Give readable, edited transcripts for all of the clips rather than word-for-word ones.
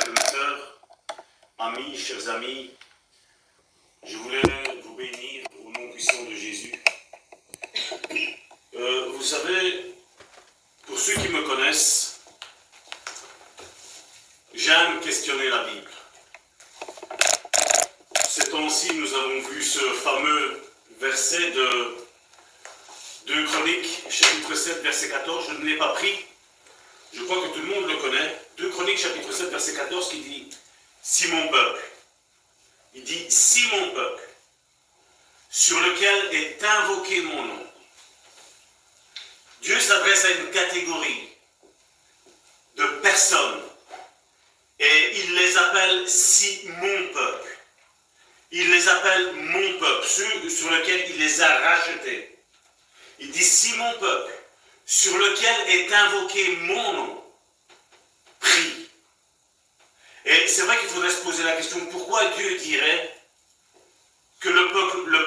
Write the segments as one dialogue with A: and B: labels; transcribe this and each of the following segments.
A: frères et sœurs, amis, chers amis, je voulais vous bénir au nom puissant de Jésus. Vous savez, pour ceux qui me connaissent, j'aime questionner la Bible. Ces temps-ci, nous avons vu ce fameux verset de 2 Chroniques, chapitre 7, verset 14. Je ne l'ai pas pris. Je crois que tout le monde le connaît. 2 Chroniques, chapitre 7, verset 14, qui dit « Si mon peuple ». Il dit « Si mon peuple, sur lequel est invoqué mon nom ». Dieu s'adresse à une catégorie de personnes et il les appelle « Si mon peuple ». Il les appelle « Mon peuple », ceux sur lesquels il les a rachetés. Il dit « Si mon peuple, sur lequel est invoqué mon nom, prie ». Et c'est vrai qu'il faudrait se poser la question, pourquoi Dieu dirait que le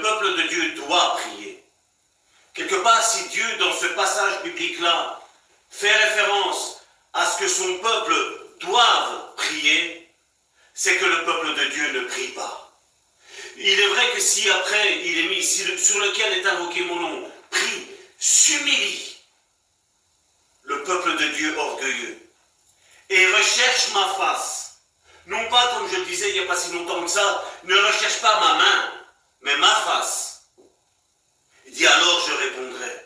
A: peuple de Dieu doit prier? Quelque part, si Dieu, dans ce passage biblique-là, fait référence à ce que son peuple doive prier, c'est que le peuple de Dieu ne prie pas. Il est vrai que si après, il est mis, sur lequel est invoqué mon nom, prie, s'humilie, le peuple de Dieu orgueilleux, et recherche ma face, non pas, comme je le disais il n'y a pas si longtemps que ça, ne recherche pas ma main, mais ma face. Il dit alors je répondrai.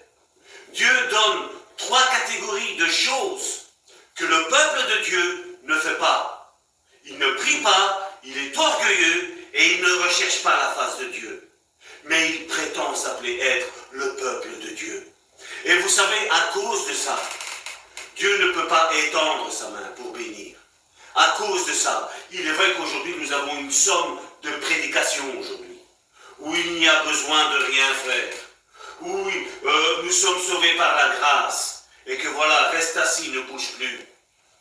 A: Dieu donne 3 catégories de choses que le peuple de Dieu ne fait pas. Il ne prie pas, il est orgueilleux et il ne recherche pas la face de Dieu. Mais il prétend s'appeler être le peuple de Dieu. Et vous savez, à cause de ça, Dieu ne peut pas étendre sa main pour bénir. À cause de ça, il est vrai qu'aujourd'hui nous avons une somme de prédications aujourd'hui, où il n'y a besoin de rien faire, où nous sommes sauvés par la grâce, et que voilà, reste assis, ne bouge plus.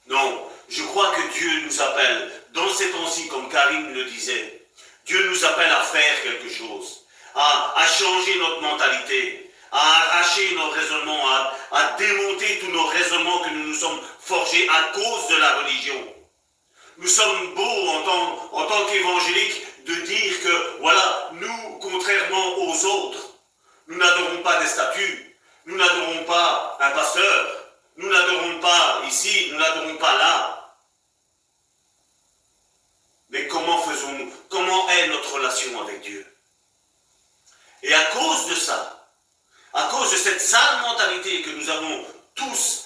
A: Non, je crois que Dieu nous appelle, dans ces temps-ci, comme Karim le disait, Dieu nous appelle à faire quelque chose, à changer notre mentalité, à arracher nos raisonnements, à démonter tous nos raisonnements que nous nous sommes forgés à cause de la religion. Nous sommes beaux en tant qu'évangéliques de dire que, voilà, nous, contrairement aux autres, nous n'adorons pas des statues, nous n'adorons pas un pasteur, nous n'adorons pas ici, nous n'adorons pas là. Mais comment faisons-nous? Comment est notre relation avec Dieu? Et à cause de ça, à cause de cette sale mentalité que nous avons tous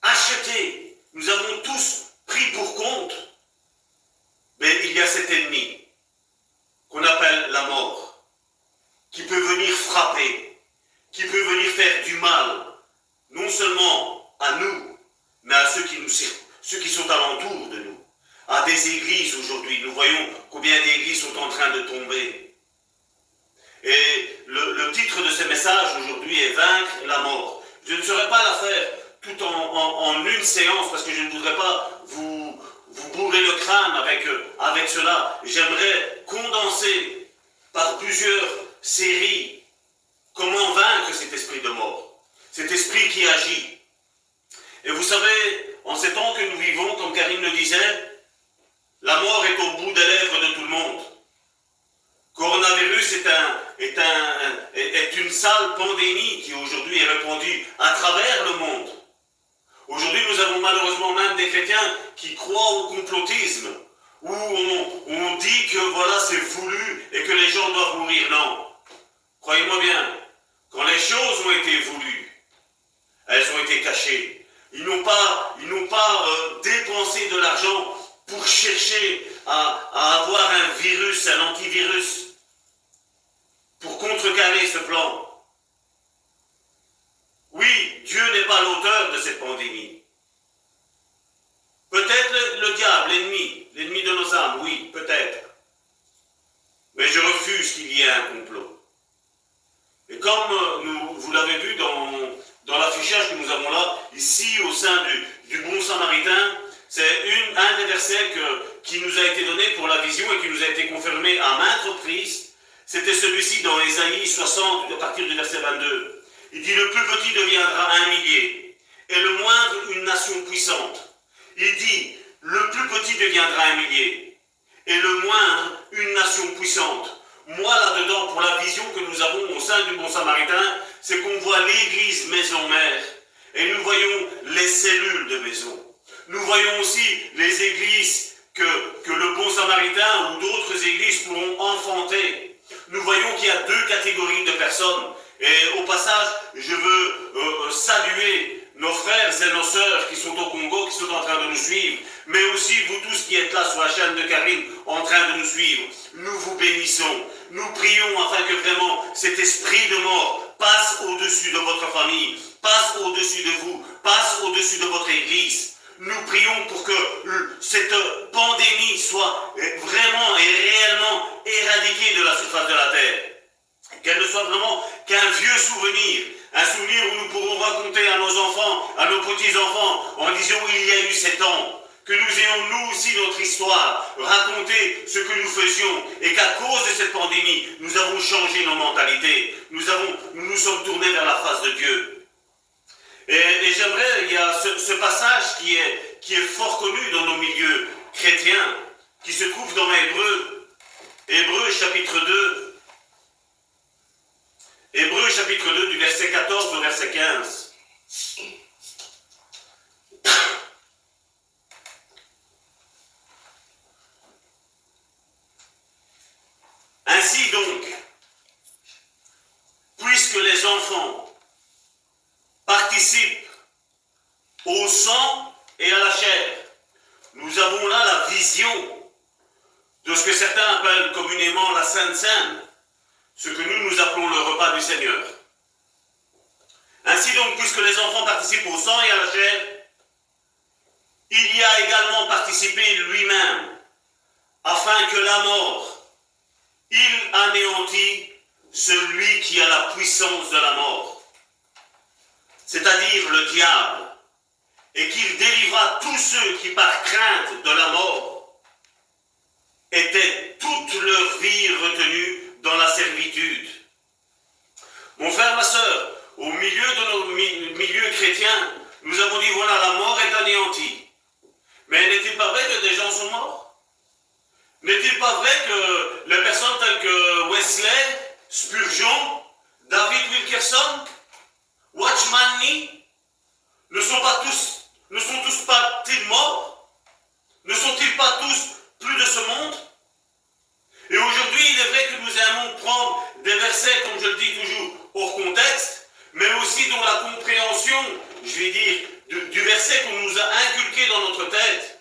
A: achetée, nous avons tous pris pour compte, mais il y a cet ennemi qu'on appelle la mort, qui peut venir frapper, qui peut venir faire du mal, non seulement à nous, mais à ceux qui sont alentour de nous. À des églises aujourd'hui, nous voyons combien d'églises sont en train de tomber. Et le titre de ce message aujourd'hui est « Vaincre la mort ». Je ne saurais pas la faire tout en une séance, parce que je ne voudrais pas vous bourrer le crâne avec cela. J'aimerais condenser par plusieurs séries comment vaincre cet esprit de mort, cet esprit qui agit. Et vous savez, en ces temps que nous vivons, comme Karim le disait, la mort est au bout des lèvres de tout le monde. Coronavirus est une sale pandémie qui aujourd'hui est répandue à travers le monde. Aujourd'hui, nous avons malheureusement même des chrétiens qui croient au complotisme, où on dit que voilà, c'est voulu et que les gens doivent mourir. Non. Croyez-moi bien, quand les choses ont été voulues, elles ont été cachées. Ils n'ont pas dépensé de l'argent pour chercher à avoir un virus, un antivirus, pour contrecarrer ce plan. Oui, Dieu n'est pas l'auteur de cette pandémie. Peut-être le diable, l'ennemi de nos âmes, oui, peut-être. Mais je refuse qu'il y ait un complot. Et comme vous l'avez vu dans l'affichage que nous avons là, ici au sein du Bon Samaritain, c'est un des versets qui nous a été donné pour la vision et qui nous a été confirmé à maintes reprises. C'était celui-ci dans Ésaïe 60, à partir du verset 22. Il dit « Le plus petit deviendra un millier, et le moindre une nation puissante. » Il dit le plus petit deviendra un millier, et le moindre une nation puissante. Moi, là-dedans, pour la vision que nous avons au sein du Bon Samaritain, c'est qu'on voit l'église maison-mère, et nous voyons les cellules de maison. Nous voyons aussi les églises que le Bon Samaritain ou d'autres églises pourront enfanter. Nous voyons qu'il y a deux catégories de personnes. Et au passage, je veux saluer nos frères et nos sœurs qui sont au Congo, qui sont en train de nous suivre, mais aussi vous tous qui êtes là sur la chaîne de Karine, en train de nous suivre. Nous vous bénissons. Nous prions afin que vraiment cet esprit de mort passe au-dessus de votre famille, passe au-dessus de vous, passe au-dessus de votre église. Nous prions pour que cette pandémie soit vraiment et réellement éradiquée de la surface de la terre. Qu'elle ne soit vraiment qu'un vieux souvenir, un souvenir où nous pourrons raconter à nos enfants, à nos petits-enfants, en disant il y a eu 7 ans, que nous ayons nous aussi notre histoire, raconter ce que nous faisions, et qu'à cause de cette pandémie, nous avons changé nos mentalités, nous nous sommes tournés vers la face de Dieu. Et j'aimerais, il y a ce passage qui est fort connu dans nos milieux chrétiens, qui se trouve dans Hébreux chapitre 2, Hébreux chapitre 2 du verset 14 au verset 15. Ainsi donc, puisque les enfants participent au sang et à la chair, nous avons là la vision de ce que certains appellent communément la Sainte Seine, ce que nous appelons le repas du Seigneur. Ainsi donc, puisque les enfants participent au sang et à la chair, il y a également participé lui-même, afin que la mort, il anéantit celui qui a la puissance de la mort, c'est-à-dire le diable, et qu'il délivra tous ceux qui par crainte de la mort étaient toute leur vie retenus dans la servitude. Mon frère, ma soeur, au milieu de nos milieux chrétiens, nous avons dit voilà, la mort est anéantie. Mais n'est-il pas vrai que des gens sont morts? N'est-il pas vrai que les personnes telles que Wesley, Spurgeon, David Wilkerson, Watchman Nee ne sont tous pas-ils morts? Ne sont-ils pas tous plus de ce monde? Et aujourd'hui, il est vrai que nous aimons prendre des versets, comme je le dis toujours, hors contexte, mais aussi dans la compréhension, je vais dire, du verset qu'on nous a inculqué dans notre tête,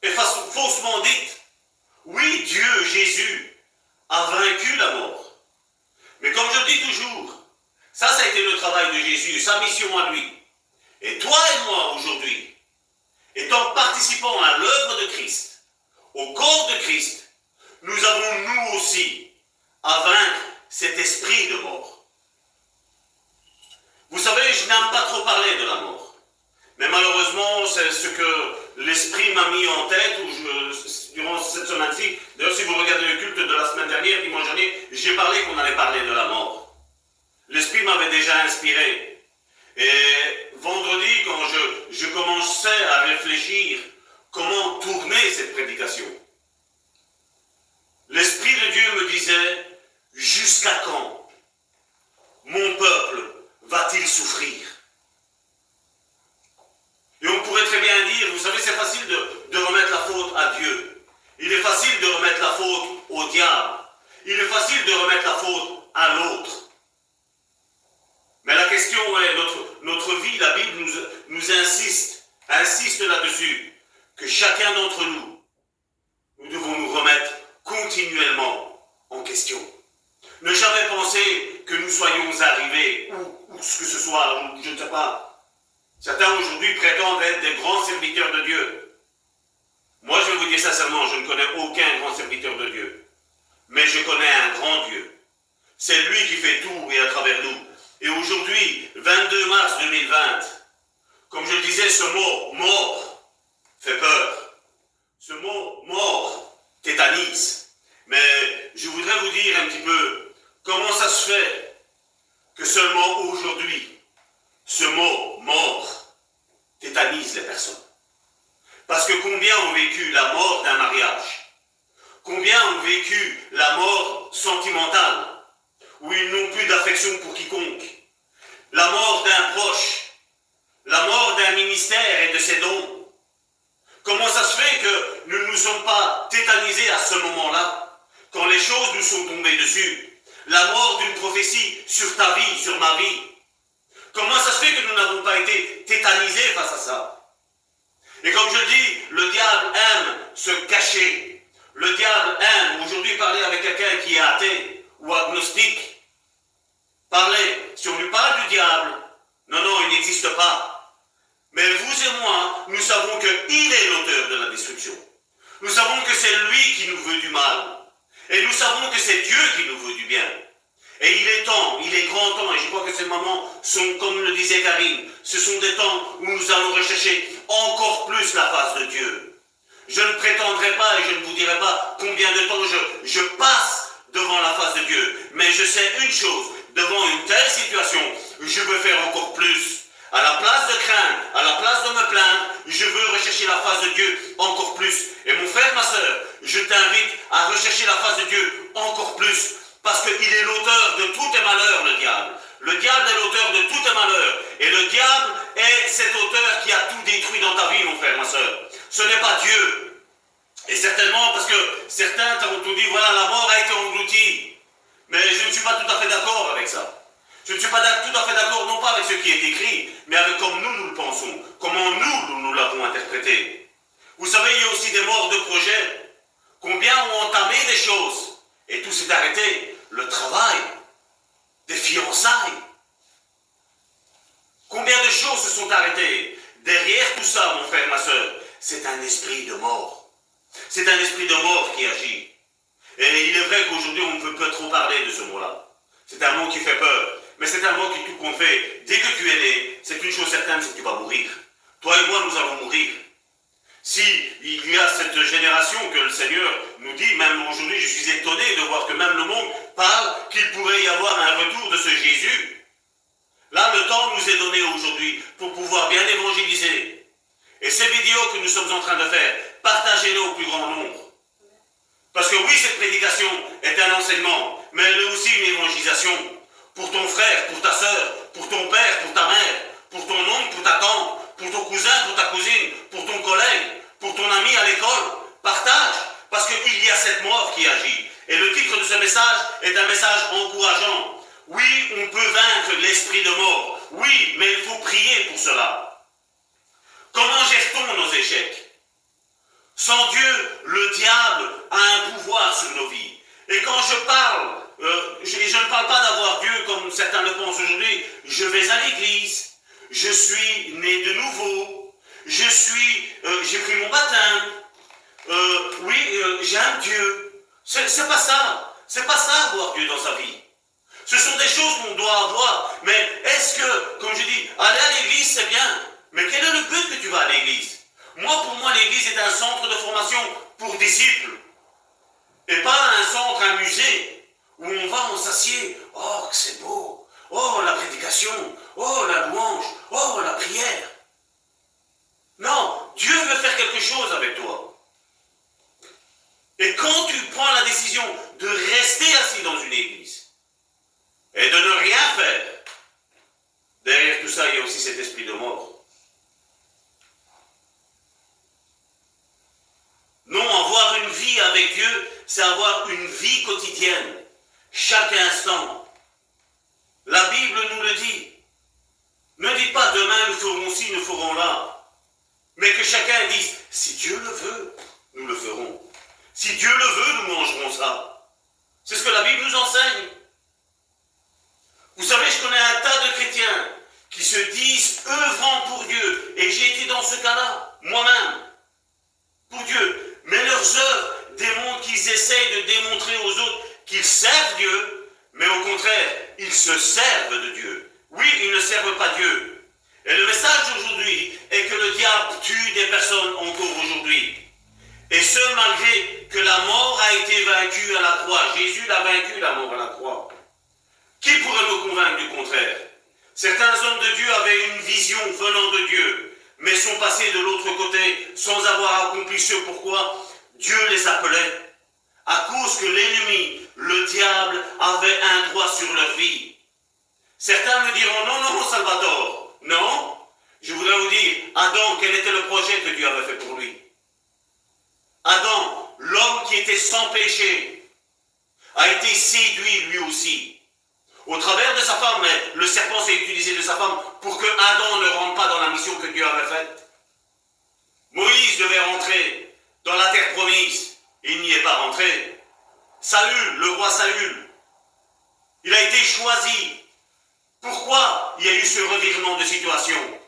A: et faussement dite. Oui, Dieu, Jésus, a vaincu la mort. Mais comme je le dis toujours, ça a été le travail de Jésus, sa mission à lui. Et toi et moi, aujourd'hui, étant participants à l'œuvre de Christ, au corps de Christ, nous avons nous aussi à vaincre cet esprit de mort. Vous savez, je n'aime pas trop parler de la mort. Mais malheureusement, c'est ce que l'esprit m'a mis en tête durant cette semaine-ci. D'ailleurs, si vous regardez le culte de la semaine dernière, dimanche dernier, j'ai parlé qu'on allait parler de la mort. L'esprit m'avait déjà inspiré. Et vendredi, quand je commençais à réfléchir comment tourner cette prédication, l'Esprit de Dieu me disait, jusqu'à quand mon peuple va-t-il souffrir? Et on pourrait très bien dire, vous savez, c'est facile de remettre la faute à Dieu. Il est facile de remettre la faute au diable. Il est facile de remettre la faute à l'autre. Mais la question est, notre vie, la Bible nous insiste là-dessus, que chacun d'entre nous, nous devons nous remettre continuellement en question. Ne jamais penser que nous soyons arrivés, ou ce que ce soit, je ne sais pas. Certains aujourd'hui prétendent être des grands serviteurs de Dieu. Moi, je vais vous dire sincèrement, je ne connais aucun grand serviteur de Dieu. Mais je connais un grand Dieu. C'est lui qui fait tout et à travers nous. Et aujourd'hui, 22 mars 2020, comme je le disais, ce mot « mort » fait peur. Ce mot « mort » tétanise. Mais je voudrais vous dire un petit peu comment ça se fait que seulement aujourd'hui, ce mot « mort » tétanise les personnes. Parce que combien ont vécu la mort d'un mariage? Combien ont vécu la mort sentimentale, où ils n'ont plus d'affection pour quiconque? La mort d'un proche, la mort d'un ministère et de ses dons. Comment ça se fait que nous ne nous sommes pas tétanisés à ce moment-là, quand les choses nous sont tombées dessus? La mort d'une prophétie sur ta vie, sur ma vie. Comment ça se fait que nous n'avons pas été tétanisés face à ça? Et comme je le dis, le diable aime se cacher. Le diable aime aujourd'hui parler avec quelqu'un qui est athée ou agnostique. Parler. Si on lui parle du diable, non, il n'existe pas. Mais vous et moi, nous savons qu'il est l'auteur de la destruction. Nous savons que c'est lui qui nous veut du mal. Et nous savons que c'est Dieu qui nous veut du bien. Et il est temps, il est grand temps, et je crois que ces moments sont, comme le disait Karine, ce sont des temps où nous allons rechercher encore plus la face de Dieu. Je ne prétendrai pas et je ne vous dirai pas combien de temps je passe devant la face de Dieu. Mais je sais une chose, devant une telle situation, je veux faire encore plus. À la place de craindre, à la place de me plaindre, je veux rechercher la face de Dieu encore plus. Et mon frère, ma soeur, je t'invite à rechercher la face de Dieu encore plus. Parce qu'il est l'auteur de tous tes malheurs, le diable. Le diable est l'auteur de tous tes malheurs. Et le diable est cet auteur qui a tout détruit dans ta vie, mon frère, ma soeur. Ce n'est pas Dieu. Et certainement, parce que certains t'ont dit, voilà, la mort a été engloutie. Mais je ne suis pas tout à fait d'accord avec ça. Je ne suis pas tout à fait d'accord, non pas avec ce qui est écrit, mais avec comme nous le pensons, comment nous l'avons interprété. Vous savez, il y a aussi des morts de projet. Combien ont entamé des choses et tout s'est arrêté. Le travail, des fiançailles. Combien de choses se sont arrêtées? Derrière tout ça, mon frère, ma soeur, c'est un esprit de mort. C'est un esprit de mort qui agit. Et il est vrai qu'aujourd'hui, on ne peut pas trop parler de ce mot-là. C'est un mot qui fait peur. Mais c'est un mot qui tout compte fait. Dès que tu es né, c'est une chose certaine, c'est que tu vas mourir. Toi et moi, nous allons mourir. Si il y a cette génération que le Seigneur nous dit, même aujourd'hui, je suis étonné de voir que même le monde parle qu'il pourrait y avoir un retour de ce Jésus. Là, le temps nous est donné aujourd'hui pour pouvoir bien évangéliser. Et ces vidéos que nous sommes en train de faire, partagez-les au plus grand nombre. Parce que oui, cette prédication est un enseignement, mais elle est aussi une évangélisation. Pour ton frère, pour ta soeur, pour ton père, pour ta mère, pour ton oncle, pour ta tante, pour ton cousin, pour ta cousine, pour ton collègue, pour ton ami à l'école. Partage, parce qu'il y a cette mort qui agit. Et le titre de ce message est un message encourageant. Oui, on peut vaincre l'esprit de mort. Oui, mais il faut prier pour cela. Comment gère-t-on nos échecs? Sans Dieu, le diable a un pouvoir sur nos vies. Et quand je parle, je ne parle pas d'avoir Dieu comme certains le pensent aujourd'hui. Je vais à l'église, je suis né de nouveau, j'ai pris mon baptême, j'aime Dieu. C'est pas ça. C'est pas ça avoir Dieu dans sa vie. Ce sont des choses qu'on doit avoir. Mais est-ce que, comme je dis, aller à l'église c'est bien. Mais quel est le but que tu vas à l'église? Pour moi, l'église est un centre de formation pour disciples. Et pas un centre, un musée, où on va, on s'assied. Oh, que c'est beau. Oh, la prédication. Oh, la louange. Oh, la prière. Non, Dieu veut faire quelque chose avec toi. Et quand tu prends la décision de rester assis dans une église et de ne rien faire, derrière tout ça, il y a aussi cet esprit de mort. Non, avoir une vie avec Dieu, c'est avoir une vie quotidienne, chaque instant. La Bible nous le dit. Ne dites pas demain nous ferons ci, nous ferons là. Mais que chacun dise, si Dieu le veut, nous le ferons. Si Dieu le veut, nous mangerons ça. C'est ce que la Bible nous enseigne. Vous savez, je connais un tas de chrétiens qui se disent œuvrant pour Dieu. Et j'ai été dans ce cas-là, moi-même, pour Dieu. Mais leurs œuvres démontrent qu'ils essayent de démontrer aux autres qu'ils servent Dieu, mais au contraire, ils se servent de Dieu. Oui, ils ne servent pas Dieu. Et le message d'aujourd'hui est que le diable tue des personnes encore aujourd'hui. Et ce, malgré que la mort a été vaincue à la croix. Jésus l'a vaincu, la mort à la croix. Qui pourrait me convaincre du contraire? Certains hommes de Dieu avaient une vision venant de Dieu. mais sont passés de l'autre côté sans avoir accompli ce pourquoi Dieu les appelait, à cause que l'ennemi, le diable, avait un droit sur leur vie. Certains me diront, non, non, Salvatore, non. Je voudrais vous dire, Adam, quel était le projet que Dieu avait fait pour lui? Adam, l'homme qui était sans péché, a été séduit lui aussi. Au travers de sa femme, mais le serpent s'est utilisé de sa femme pour que Adam ne rentre pas dans la mission que Dieu avait faite. Moïse devait rentrer dans la terre promise. Il n'y est pas rentré. Saül, le roi Saül, il a été choisi. Pourquoi il y a eu ce revirement de situation?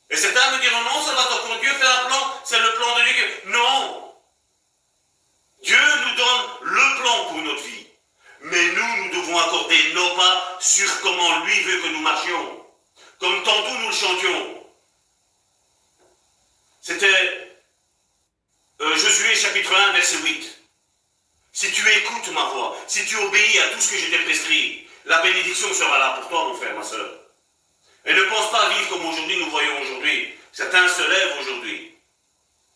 A: Et certains me diront, non, ça va quand Dieu fait un plan, c'est le plan de Dieu. Non. Dieu nous donne le plan pour notre vie. Mais nous devons accorder nos pas sur comment lui veut que nous marchions. Comme tantôt nous le chantions. C'était Josué chapitre 1, verset 8. Si tu écoutes ma voix, si tu obéis à tout ce que je t'ai prescrit, la bénédiction sera là pour toi, mon frère, ma soeur. Et ne pense pas vivre comme aujourd'hui nous voyons aujourd'hui. Certains se lèvent aujourd'hui.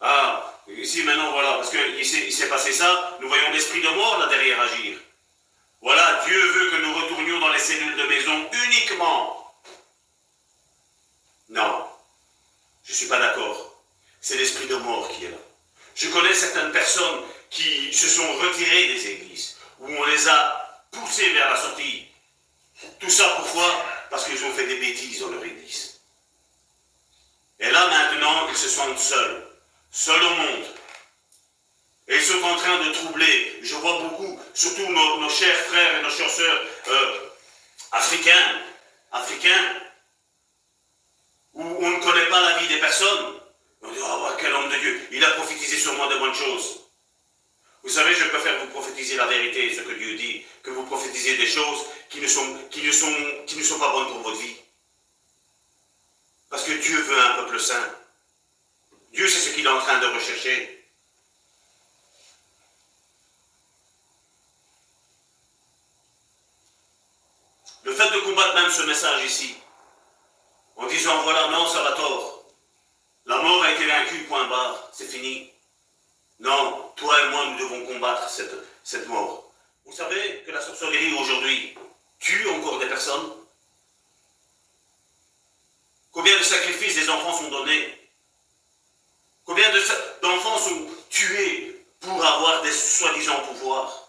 A: Ah, ici maintenant, voilà, parce qu'il s'est passé ça, nous voyons l'esprit de mort là derrière agir. Voilà, Dieu veut que nous retournions dans les cellules de maison uniquement. Non, je ne suis pas d'accord. C'est l'esprit de mort qui est là. Je connais certaines personnes qui se sont retirées des églises, où on les a poussées vers la sortie. Tout ça pourquoi? Parce qu'ils ont fait des bêtises dans leur église. Et là maintenant, ils se sentent seuls, seuls au monde. Et ils sont en train de troubler. Je vois beaucoup, surtout nos chers frères et nos chères sœurs africains, où on ne connaît pas la vie des personnes. On dit, oh, quel homme de Dieu, il a prophétisé sur moi de bonnes choses. Vous savez, je préfère vous prophétiser la vérité, ce que Dieu dit, que vous prophétisiez des choses qui ne sont pas bonnes pour votre vie. Parce que Dieu veut un peuple saint. Dieu, c'est ce qu'il est en train de rechercher. Le fait de combattre même ce message ici, en disant, voilà, non, ça va tort. La mort a été vaincue, point barre, c'est fini. Non, toi et moi, nous devons combattre cette mort. Vous savez que la sorcellerie aujourd'hui tue encore des personnes? Combien de sacrifices des enfants sont donnés? Combien d'enfants sont tués pour avoir des soi-disant pouvoirs?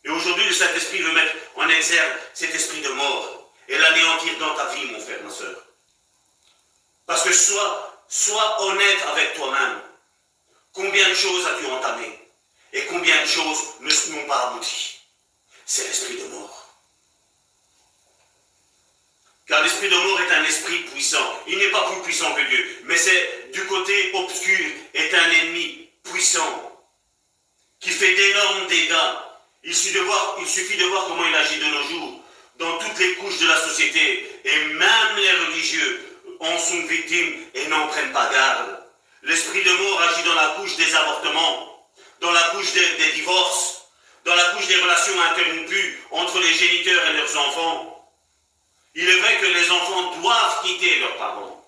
A: Et aujourd'hui, le Saint-Esprit veut mettre en exergue cet esprit de mort et l'anéantir dans ta vie, mon frère, ma soeur. Parce que sois honnête avec toi-même. Combien de choses as-tu entamé? Et combien de choses n'ont pas abouti? C'est l'esprit de mort. Car l'esprit de mort est un esprit puissant. Il n'est pas plus puissant que Dieu, mais c'est du côté obscur, est un ennemi puissant qui fait d'énormes dégâts. Il suffit de voir comment il agit de nos jours, dans toutes les couches de la société, et même les religieux en sont victimes et n'en prennent pas garde. L'esprit de mort agit dans la couche des avortements, dans la couche des divorces, dans la couche des relations interrompues entre les géniteurs et leurs enfants. Il est vrai que les enfants doivent quitter leurs parents.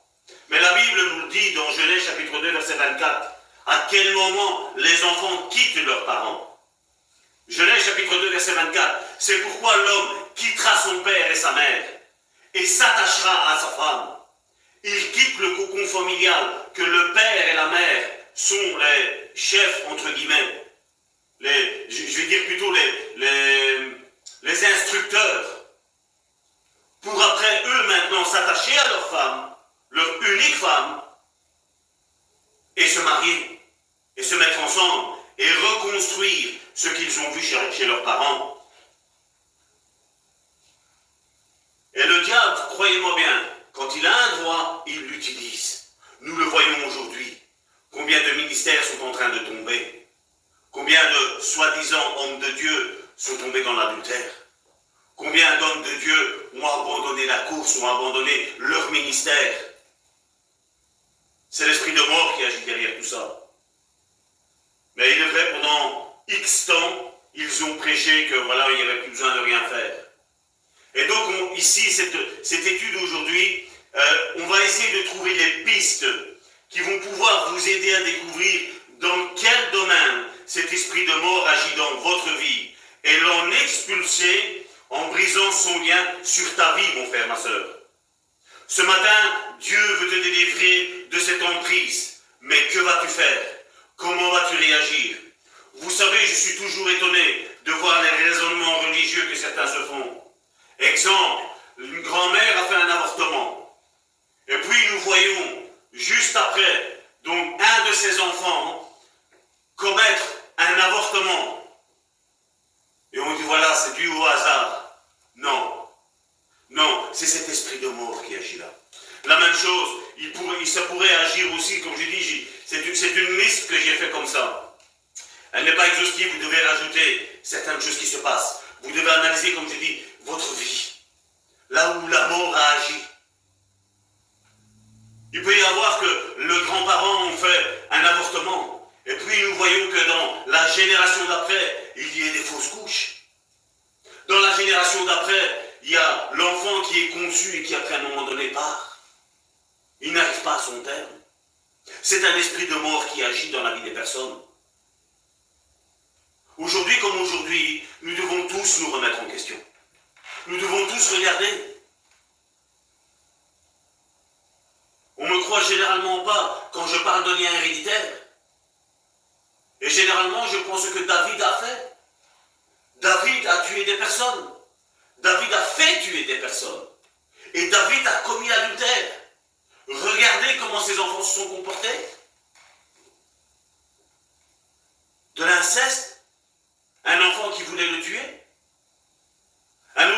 A: Mais la Bible nous le dit dans Genèse chapitre 2 verset 24. À quel moment les enfants quittent leurs parents? Genèse chapitre 2 verset 24. C'est pourquoi l'homme quittera son père et sa mère et s'attachera à sa femme. Il quitte le cocon familial que le père et la mère sont les chefs entre guillemets. Je vais dire plutôt les instructeurs. Pour après eux maintenant s'attacher à leur femme, leur unique femme, et se marier, et se mettre ensemble, et reconstruire ce qu'ils ont vu chez leurs parents. Et le diable, croyez-moi bien, quand il a un droit, il l'utilise. Nous le voyons aujourd'hui. Combien de ministères sont en train de tomber? Combien de soi-disant hommes de Dieu sont tombés dans l'adultère? Combien d'hommes de Dieu ont abandonné la course, ont abandonné leur ministère? C'est l'esprit de mort qui agit derrière tout ça. Mais il est vrai, pendant X temps, ils ont prêché que voilà, il n'y avait plus besoin de rien faire. Et donc, ici, cette étude aujourd'hui, on va essayer de trouver les pistes qui vont pouvoir vous aider à découvrir dans quel domaine cet esprit de mort agit dans votre vie et l'en expulser en brisant son lien sur ta vie, mon frère, ma soeur. Ce matin, Dieu veut te délivrer de cette emprise. Mais que vas-tu faire? Comment vas-tu réagir? Vous savez, je suis toujours étonné de voir les raisonnements religieux que certains se font. Exemple, une grand-mère a fait un avortement. Et puis nous voyons, juste après, donc un de ses enfants commettre un avortement. Et on dit voilà, c'est dû au hasard. Non. Non, c'est cet esprit de mort qui agit là. La même chose, ça pourrait agir aussi, comme je dis, c'est une liste que j'ai fait comme ça. Elle n'est pas exhaustive, vous devez rajouter certaines choses qui se passent. Vous devez analyser, comme je dis, votre vie. Là où la mort a agi. Il peut y avoir que le grand-parent ont fait un avortement. Et puis nous voyons que dans la génération d'après, il y ait des fausses couches. Dans la génération d'après, il y a l'enfant qui est conçu et qui après un moment donné part. Il n'arrive pas à son terme. C'est un esprit de mort qui agit dans la vie des personnes. Aujourd'hui comme aujourd'hui, nous devons tous nous remettre en question. Nous devons tous regarder. On ne me croit généralement pas quand je parle de lien héréditaire. Et généralement, je prends ce que David a fait. David a tué des personnes. David a fait tuer des personnes. Et David a commis l'adultère. Regardez comment ses enfants se sont comportés. De l'inceste. Un enfant qui voulait le tuer. Un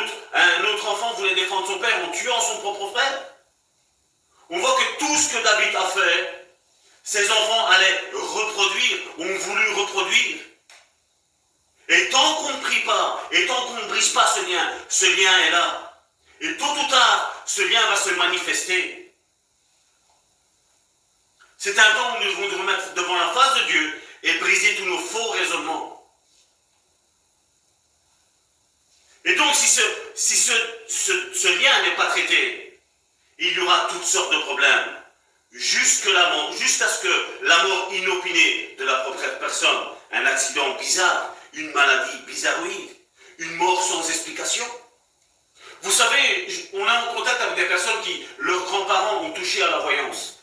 A: autre enfant voulait défendre son père en tuant son propre frère. On voit que tout ce que David a fait, ses enfants allaient reproduire, ont voulu reproduire. Et tant qu'on ne prie pas, et tant qu'on ne brise pas ce lien est là. Et tôt ou tard, ce lien va se manifester. C'est un temps où nous devons nous remettre devant la face de Dieu et briser tous nos faux raisonnements. Et donc, si ce lien n'est pas traité, il y aura toutes sortes de problèmes. Jusqu'à ce que la mort inopinée de la propre personne, un accident bizarre, une maladie bizarroïde, une mort sans explication. Vous savez, on est en contact avec des personnes qui, leurs grands-parents ont touché à la voyance.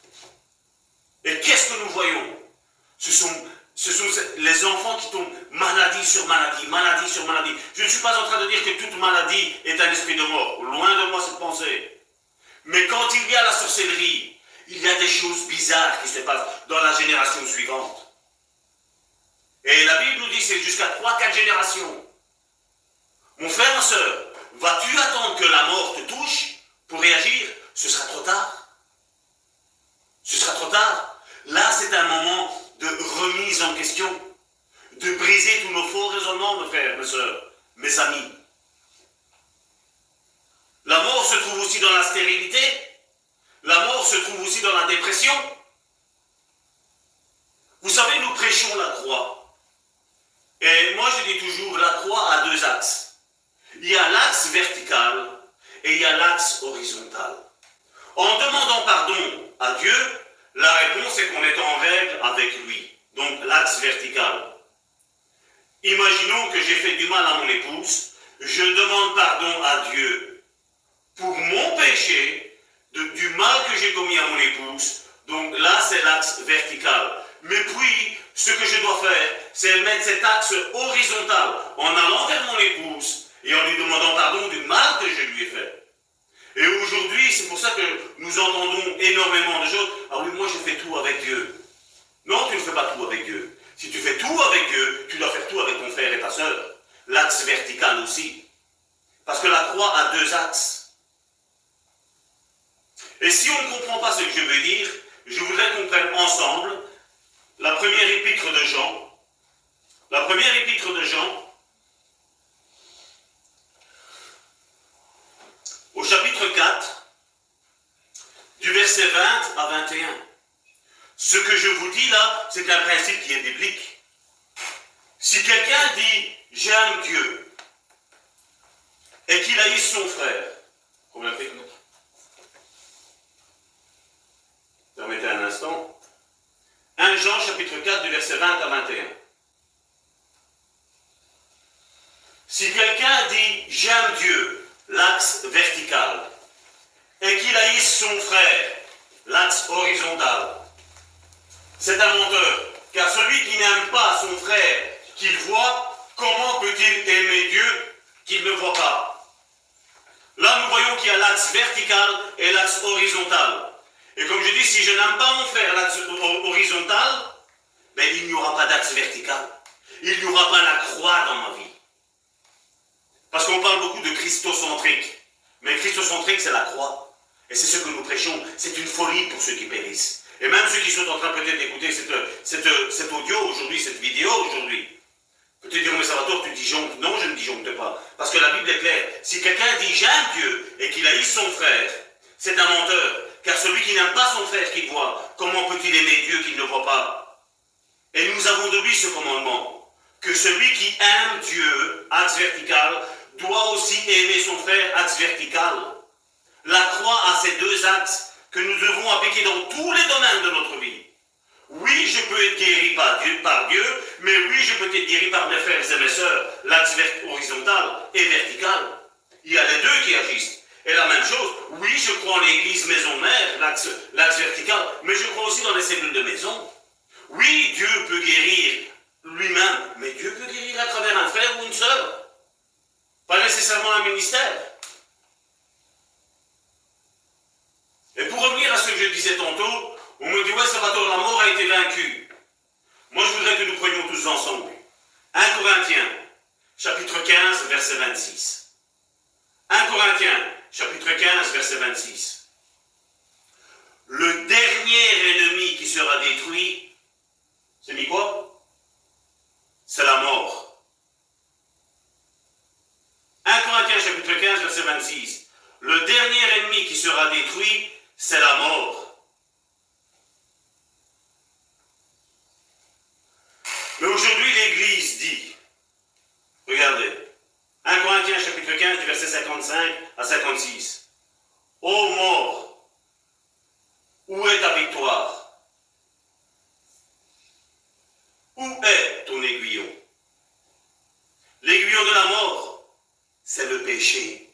A: Et qu'est-ce que nous voyons? Ce sont les enfants qui tombent maladie sur maladie, maladie sur maladie. Je ne suis pas en train de dire que toute maladie est un esprit de mort. Loin de moi cette pensée. Mais quand il y a la sorcellerie, il y a des choses bizarres qui se passent dans la génération suivante. Et la Bible nous dit que c'est jusqu'à 3-4 générations. Mon frère, ma soeur, vas-tu attendre que la mort te touche pour réagir? Ce sera trop tard. Ce sera trop tard. Là, c'est un moment de remise en question, de briser tous nos faux raisonnements, mes frères, mes soeurs, mes amis. La mort se trouve aussi dans la stérilité. La mort se trouve aussi dans la dépression. Vous savez, nous prêchons la croix. Et moi, je dis toujours, la croix a deux axes. Il y a l'axe vertical et il y a l'axe horizontal. En demandant pardon à Dieu, la réponse est qu'on est en règle avec lui. Donc, l'axe vertical. Imaginons que j'ai fait du mal à mon épouse. Je demande pardon à Dieu pour mon péché, du mal que j'ai commis à mon épouse. Donc là, c'est l'axe vertical. Mais puis, ce que je dois faire, c'est mettre cet axe horizontal en allant vers mon épouse et en lui demandant pardon du mal que je lui ai fait. Et aujourd'hui, c'est pour ça que nous entendons énormément de choses. Ah oui, moi je fais tout avec Dieu. Non, tu ne fais pas tout avec Dieu. Si tu fais tout avec Dieu, tu dois faire tout avec ton frère et ta sœur. L'axe vertical aussi. Parce que la croix a deux axes. Et si on ne comprend pas ce que je veux dire, je voudrais qu'on prenne ensemble la première épître de Jean. La première épître de Jean, au chapitre 4, du verset 20 à 21. Ce que je vous dis là, c'est un principe qui est biblique. Si quelqu'un dit « j'aime Dieu », et qu'il haïsse son frère. Problème technique. Permettez un instant. 1 Jean chapitre 4 du verset 20 à 21. Si quelqu'un dit j'aime Dieu, l'axe vertical, et qu'il haïsse son frère, l'axe horizontal, c'est un menteur. Car celui qui n'aime pas son frère qu'il voit, comment peut-il aimer Dieu qu'il ne voit pas? Là, nous voyons qu'il y a l'axe vertical et l'axe horizontal. Et comme je dis, si je n'aime pas mon frère, l'axe horizontal, mais il n'y aura pas d'axe vertical. Il n'y aura pas la croix dans ma vie. Parce qu'on parle beaucoup de christocentrique. Mais christocentrique, c'est la croix. Et c'est ce que nous prêchons. C'est une folie pour ceux qui périssent. Et même ceux qui sont en train peut-être d'écouter cet audio aujourd'hui, cette vidéo aujourd'hui. Peut-être dire, mais Salvatore, tu disjonctes. Non, je ne disjoncte pas. Parce que la Bible est claire. Si quelqu'un dit j'aime Dieu et qu'il haïsse son frère, c'est un menteur. Car celui qui n'aime pas son frère qu'il voit, comment peut-il aimer Dieu qu'il ne voit pas? Et nous avons de lui ce commandement. Que celui qui aime Dieu, axe vertical, doit aussi aimer son frère, axe vertical. La croix a ces deux axes que nous devons appliquer dans tous les domaines de notre vie. Oui, je peux être guéri par Dieu, mais oui, je peux être guéri par mes frères et mes sœurs, l'axe horizontal et vertical. Il y a les deux qui agissent. Et la même chose, oui, je crois en l'église maison-mère, l'axe vertical, mais je crois aussi dans les cellules de maison. Oui, Dieu peut guérir lui-même, mais Dieu peut guérir à travers un frère ou une sœur. Pas nécessairement un ministère. Et pour revenir à ce que je disais tantôt, on me dit, ouais, Salvatore, la mort a été vaincue. Moi, je voudrais que nous prenions tous ensemble. 1 Corinthiens, chapitre 15, verset 26. 1 Corinthiens, chapitre 15, verset 26. Le dernier ennemi qui sera détruit, c'est dit quoi? C'est la mort. 1 Corinthiens, chapitre 15, verset 26. Le dernier ennemi qui sera détruit, c'est la mort. Mais aujourd'hui, l'Église dit, regardez, 1 Corinthiens chapitre 15 du verset 55 à 56. Ô mort, où est ta victoire? Où est ton aiguillon? L'aiguillon de la mort, c'est le péché.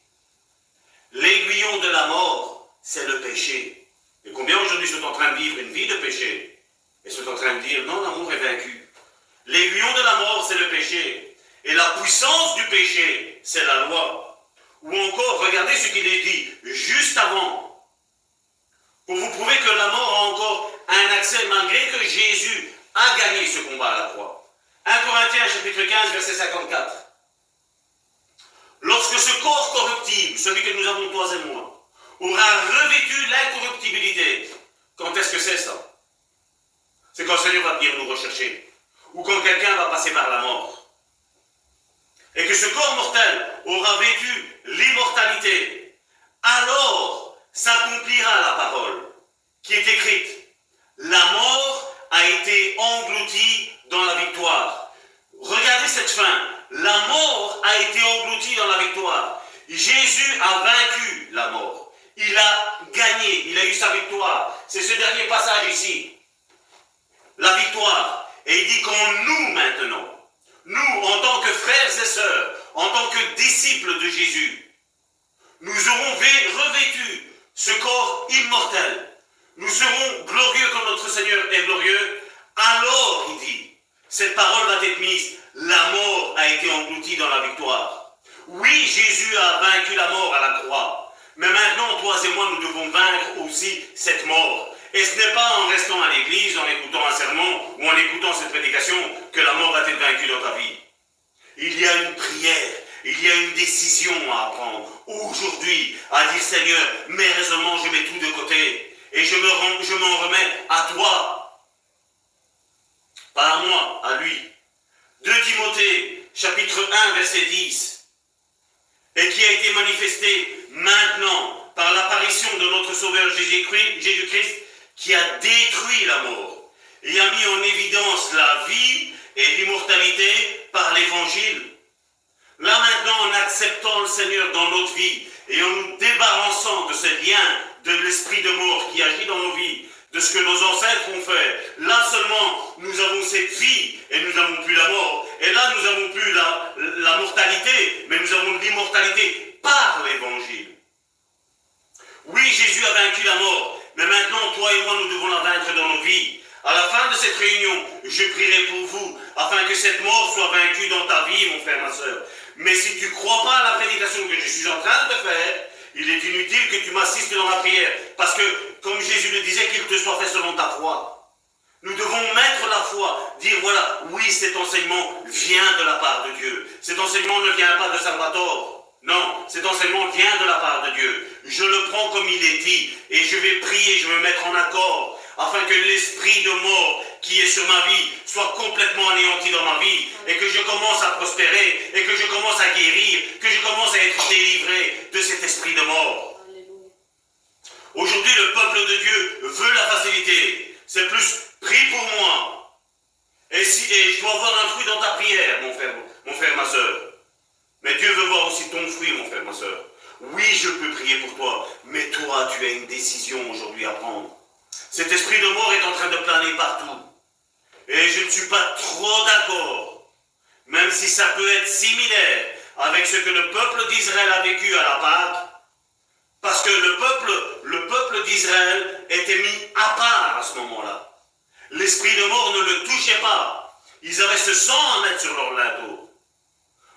A: L'aiguillon de la mort, c'est le péché. Et combien aujourd'hui sont en train de vivre une vie de péché et sont en train de dire, non, l'amour est vaincu. L'aiguillon de la mort, c'est le péché. Et la puissance du péché, c'est la loi. Ou encore, regardez ce qu'il est dit juste avant. Pour vous prouver que la mort a encore un accès, malgré que Jésus a gagné ce combat à la croix. 1 Corinthiens, chapitre 15, verset 54. Lorsque ce corps corruptible, celui que nous avons toi et moi, aura revêtu l'incorruptibilité, quand est-ce que c'est ça? C'est quand le Seigneur va venir nous rechercher. Ou quand quelqu'un va passer par la mort. Et que ce corps mortel aura vécu l'immortalité, alors s'accomplira la parole qui est écrite. La mort a été engloutie dans la victoire. Regardez cette fin. La mort a été engloutie dans la victoire. Jésus a vaincu la mort. Il a gagné, il a eu sa victoire. C'est ce dernier passage ici. La victoire. Et il dit qu'en nous maintenant, nous en tant que frères et sœurs, en tant que disciples de Jésus, nous aurons revêtu ce corps immortel. Nous serons glorieux comme notre Seigneur est glorieux. Alors, il dit, cette parole va être mise, la mort a été engloutie dans la victoire. Oui, Jésus a vaincu la mort à la croix. Mais maintenant, toi et moi, nous devons vaincre aussi cette mort. Et ce n'est pas en restant à l'église, en écoutant un sermon ou en écoutant cette prédication que la mort va être vaincue dans ta vie. Il y a une prière, il y a une décision à prendre aujourd'hui, à dire Seigneur, mes raisonnements, je mets tout de côté et je m'en remets à toi. Pas à moi, à lui. 2 Timothée, chapitre 1, verset 10. Et qui a été manifesté maintenant par l'apparition de notre Sauveur Jésus-Christ, qui a détruit la mort et a mis en évidence la vie et l'immortalité par l'évangile. Là maintenant, en acceptant le Seigneur dans notre vie et en nous débarrassant de ce lien, de l'esprit de mort qui agit dans nos vies, de ce que nos ancêtres ont fait, là seulement nous avons cette vie et nous n'avons plus la mort. Et là nous n'avons plus la mortalité, mais nous avons l'immortalité par l'évangile. Oui, Jésus a vaincu la mort, mais maintenant toi et moi nous devons la vaincre dans nos vies. À la fin de cette réunion, je prierai pour vous, afin que cette mort soit vaincue dans ta vie, mon frère, ma soeur. Mais si tu ne crois pas à la prédication que je suis en train de faire, il est inutile que tu m'assistes dans la prière. Parce que, comme Jésus le disait, qu'il te soit fait selon ta foi. Nous devons mettre la foi, dire voilà, oui, cet enseignement vient de la part de Dieu. Cet enseignement ne vient pas de Salvatore. Non, cet enseignement vient de la part de Dieu. Je le prends comme il est dit, et je vais prier, je vais me mettre en accord, afin que l'esprit de mort qui est sur ma vie soit complètement anéanti dans ma vie, et que je commence à prospérer, et que je commence à guérir, que je commence à être délivré de cet esprit de mort. Aujourd'hui, le peuple de Dieu veut la facilité. C'est plus, prie pour moi. Et je dois voir un fruit dans ta prière, mon frère, ma soeur. Mais Dieu veut voir aussi ton fruit, mon frère, ma soeur. Oui, je peux prier pour toi, mais toi, tu as une décision aujourd'hui à prendre. Cet esprit de mort est en train de planer partout. Et je ne suis pas trop d'accord, même si ça peut être similaire avec ce que le peuple d'Israël a vécu à la Pâque, parce que le peuple d'Israël était mis à part à ce moment-là. L'esprit de mort ne le touchait pas. Ils avaient ce sang à mettre sur leur linteau.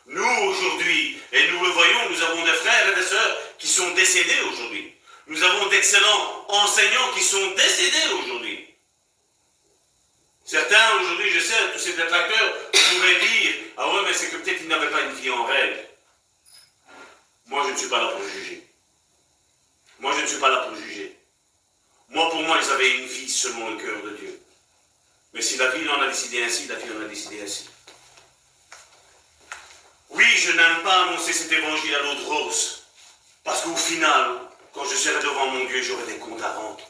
A: Nous, aujourd'hui, et nous le voyons, nous avons des frères et des sœurs qui sont décédés aujourd'hui. Nous avons d'excellents enseignants qui sont décédés aujourd'hui. Certains, aujourd'hui, je sais, tous ces détracteurs pourraient dire « Ah ouais, mais c'est que peut-être ils n'avaient pas une vie en règle. » Moi, je ne suis pas là pour juger. Moi, je ne suis pas là pour juger. Moi, pour moi, ils avaient une vie selon le cœur de Dieu. Mais si la vie en a décidé ainsi, la vie en a décidé ainsi. Oui, je n'aime pas annoncer cet évangile à l'eau de rose. Parce qu'au final, quand je serai devant mon Dieu, j'aurai des comptes à rendre.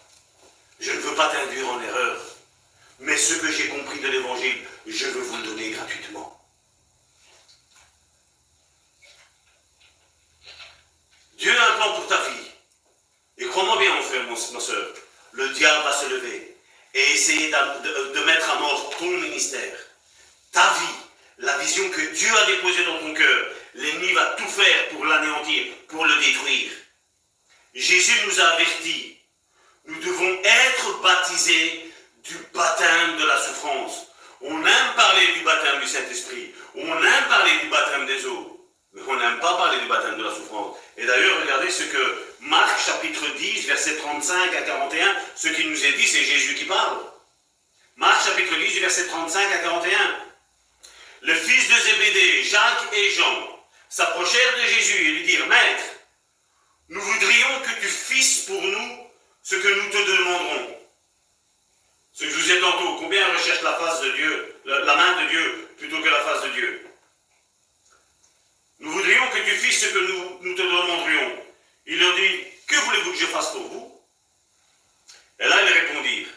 A: Je ne veux pas t'induire en erreur. Mais ce que j'ai compris de l'évangile, je veux vous le donner gratuitement. Dieu a un plan pour ta vie. Et crois-moi bien, mon frère, ma soeur, le diable va se lever et essayer de mettre à mort ton ministère, ta vie, la vision que Dieu a déposée dans ton cœur. L'ennemi va tout faire pour l'anéantir, pour le détruire. Jésus nous a avertis. Nous devons être baptisés du baptême de la souffrance. On aime parler du baptême du Saint-Esprit. On aime parler du baptême des eaux. Mais on n'aime pas parler du baptême de la souffrance. Et d'ailleurs, regardez ce que Marc chapitre 10, versets 35 à 41, ce qui nous est dit, c'est Jésus qui parle. Marc chapitre 10, versets 35 à 41. Le fils de Zébédée, Jacques et Jean, s'approchèrent de Jésus et lui dirent « Maître, nous voudrions que tu fisses pour nous ce que nous te demanderons. » Ce que je vous ai tantôt, combien recherche la face de Dieu, la main de Dieu, plutôt que la face de Dieu. Nous voudrions que tu fisses ce que nous te demanderions. Il leur dit, que voulez-vous que je fasse pour vous? Et là, ils répondirent,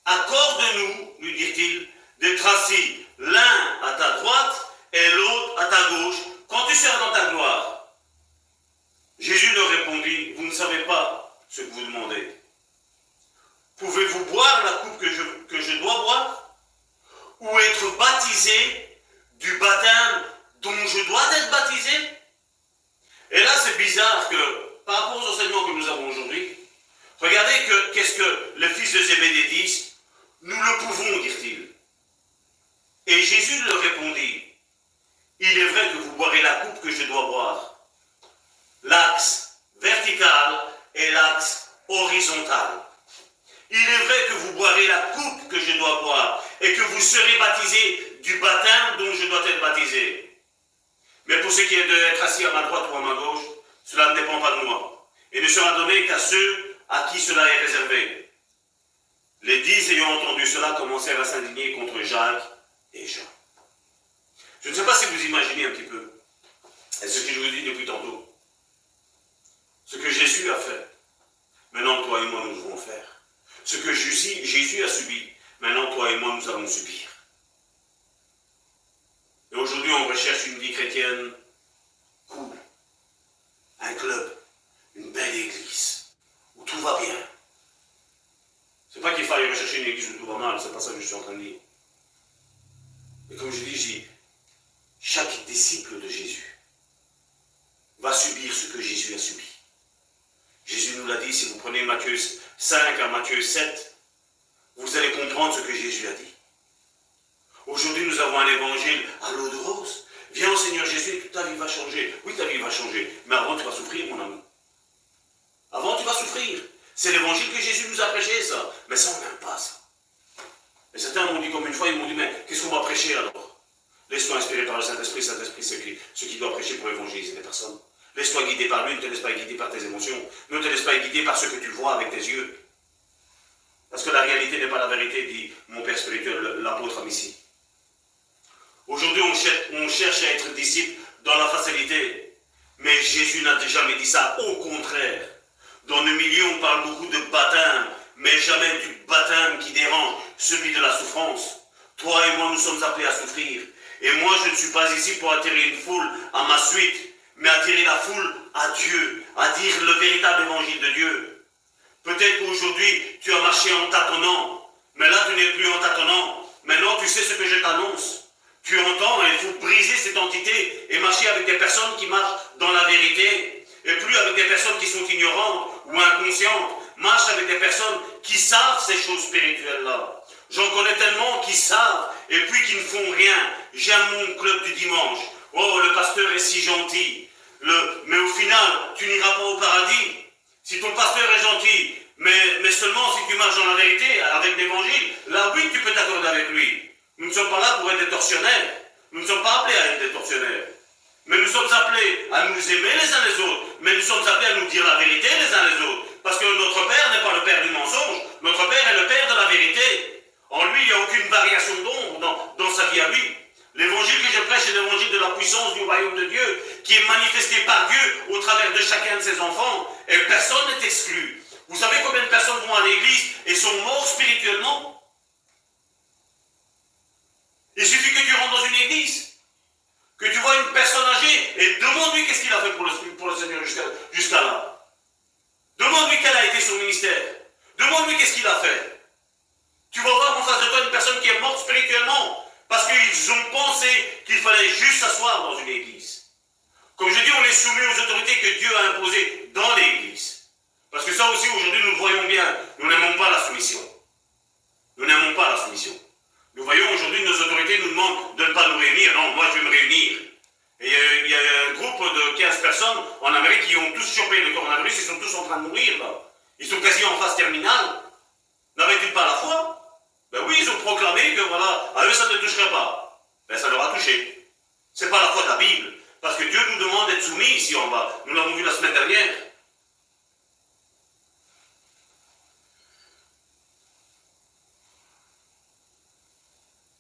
A: accorde-nous, lui dit-il, d'être assis l'un à ta droite et l'autre à ta gauche, quand tu seras dans ta gloire. Jésus leur répondit, vous ne savez pas ce que vous demandez. Pouvez-vous boire la coupe que je dois boire? Ou être baptisé du baptême dont je dois être baptisé? Et là, c'est bizarre que, par rapport aux enseignements que nous avons aujourd'hui, regardez qu'est-ce que les fils de Zébédée disent. Nous le pouvons, dirent-ils. Et Jésus leur répondit, il est vrai que vous boirez la coupe que je dois boire. L'axe vertical et l'axe horizontal. Il est vrai que vous boirez la coupe que je dois boire et que vous serez baptisés du baptême dont je dois être baptisé. Mais pour ce qui est d'être assis à ma droite ou à ma gauche, cela ne dépend pas de moi et ne sera donné qu'à ceux à qui cela est réservé. Les 10 ayant entendu cela commencèrent à s'indigner contre Jacques et Jean. Je ne sais pas si vous imaginez un petit peu, et ce que je vous dis depuis tantôt, ce que Jésus a fait, maintenant toi et moi nous devons faire. Ce que Jésus a subi, maintenant toi et moi nous allons subir. Et aujourd'hui on recherche une vie chrétienne cool, un club, une belle église, où tout va bien. C'est pas qu'il faille rechercher une église où tout va mal, c'est pas ça que je suis en train de dire. Mais comme je dis, chaque disciple de Jésus va subir ce que Jésus a subi. Jésus nous l'a dit, si vous prenez Matthieu 5 à Matthieu 7, vous allez comprendre ce que Jésus a dit. Aujourd'hui, nous avons un évangile à l'eau de rose. Viens au Seigneur Jésus et toute ta vie va changer. Oui, ta vie va changer, mais avant tu vas souffrir, mon ami. Avant tu vas souffrir. C'est l'évangile que Jésus nous a prêché, ça. Mais ça, on n'aime pas ça. Et certains m'ont dit comme une fois, ils m'ont dit, mais qu'est-ce qu'on va prêcher alors? Laisse-toi inspirer par le Saint-Esprit. Saint-Esprit, c'est ce qui doit prêcher pour évangéliser les personnes. Laisse-toi guider par lui, ne te laisse pas guider par tes émotions. Ne te laisse pas guider par ce que tu vois avec tes yeux. Parce que la réalité n'est pas la vérité, dit mon père spirituel, l'apôtre Amici. Aujourd'hui, on cherche à être disciple dans la facilité. Mais Jésus n'a jamais dit ça. Au contraire. Dans le milieu, on parle beaucoup de baptême, mais jamais du baptême qui dérange, celui de la souffrance. Toi et moi, nous sommes appelés à souffrir. Et moi, je ne suis pas ici pour attirer une foule à ma suite, mais attirer la foule à Dieu, à dire le véritable évangile de Dieu. Peut-être qu'aujourd'hui, tu as marché en tâtonnant, mais là, tu n'es plus en tâtonnant. Maintenant, tu sais ce que je t'annonce. Tu entends, il faut briser cette entité et marcher avec des personnes qui marchent dans la vérité, et plus avec des personnes qui sont ignorantes ou inconscientes. Marche avec des personnes qui savent ces choses spirituelles-là. J'en connais tellement qui savent et puis qui ne font rien. J'aime mon club du dimanche. Oh, le pasteur est si gentil. Mais au final, tu n'iras pas au paradis. Si ton pasteur est gentil, mais seulement si tu marches dans la vérité, avec l'évangile, là oui, tu peux t'accorder avec lui. Nous ne sommes pas là pour être des tortionnaires. Nous ne sommes pas appelés à être des tortionnaires. Mais nous sommes appelés à nous aimer les uns les autres. Mais nous sommes appelés à nous dire la vérité les uns les autres. Parce que notre Père n'est pas le Père du mensonge. Notre Père est le Père de la vérité. En lui, il n'y a aucune variation d'ombre dans sa vie à lui. L'évangile que je prêche est l'évangile de la puissance du royaume de Dieu, qui est manifesté par Dieu au travers de chacun de ses enfants. Et personne n'est exclu. Vous savez combien de personnes vont à l'église et sont morts spirituellement? Il suffit que tu rentres dans une église, que tu vois une personne âgée et demande-lui qu'est-ce qu'il a fait pour le Seigneur jusqu'à là. Demande-lui quel a été son ministère. Demande-lui qu'est-ce qu'il a fait. Tu vas voir en face de toi une personne qui est morte spirituellement parce qu'ils ont pensé qu'il fallait juste s'asseoir dans une église. Comme je dis, on est soumis aux autorités que Dieu a imposées dans l'église. Parce que ça aussi, aujourd'hui, nous le voyons bien. Nous n'aimons pas la soumission. Nous n'aimons pas la soumission. Nous voyons aujourd'hui nos autorités nous demandent de ne pas nous réunir. Non, moi je vais me réunir. Et il y a un groupe de 15 personnes en Amérique qui ont tous chopé le coronavirus, ils sont tous en train de mourir là. Ils sont quasi en phase terminale. N'avaient-ils pas la foi? Ben oui, ils ont proclamé que voilà, à eux ça ne toucherait pas. Ben ça leur a touché. C'est pas la foi de la Bible. Parce que Dieu nous demande d'être soumis ici en bas. Nous l'avons vu la semaine dernière.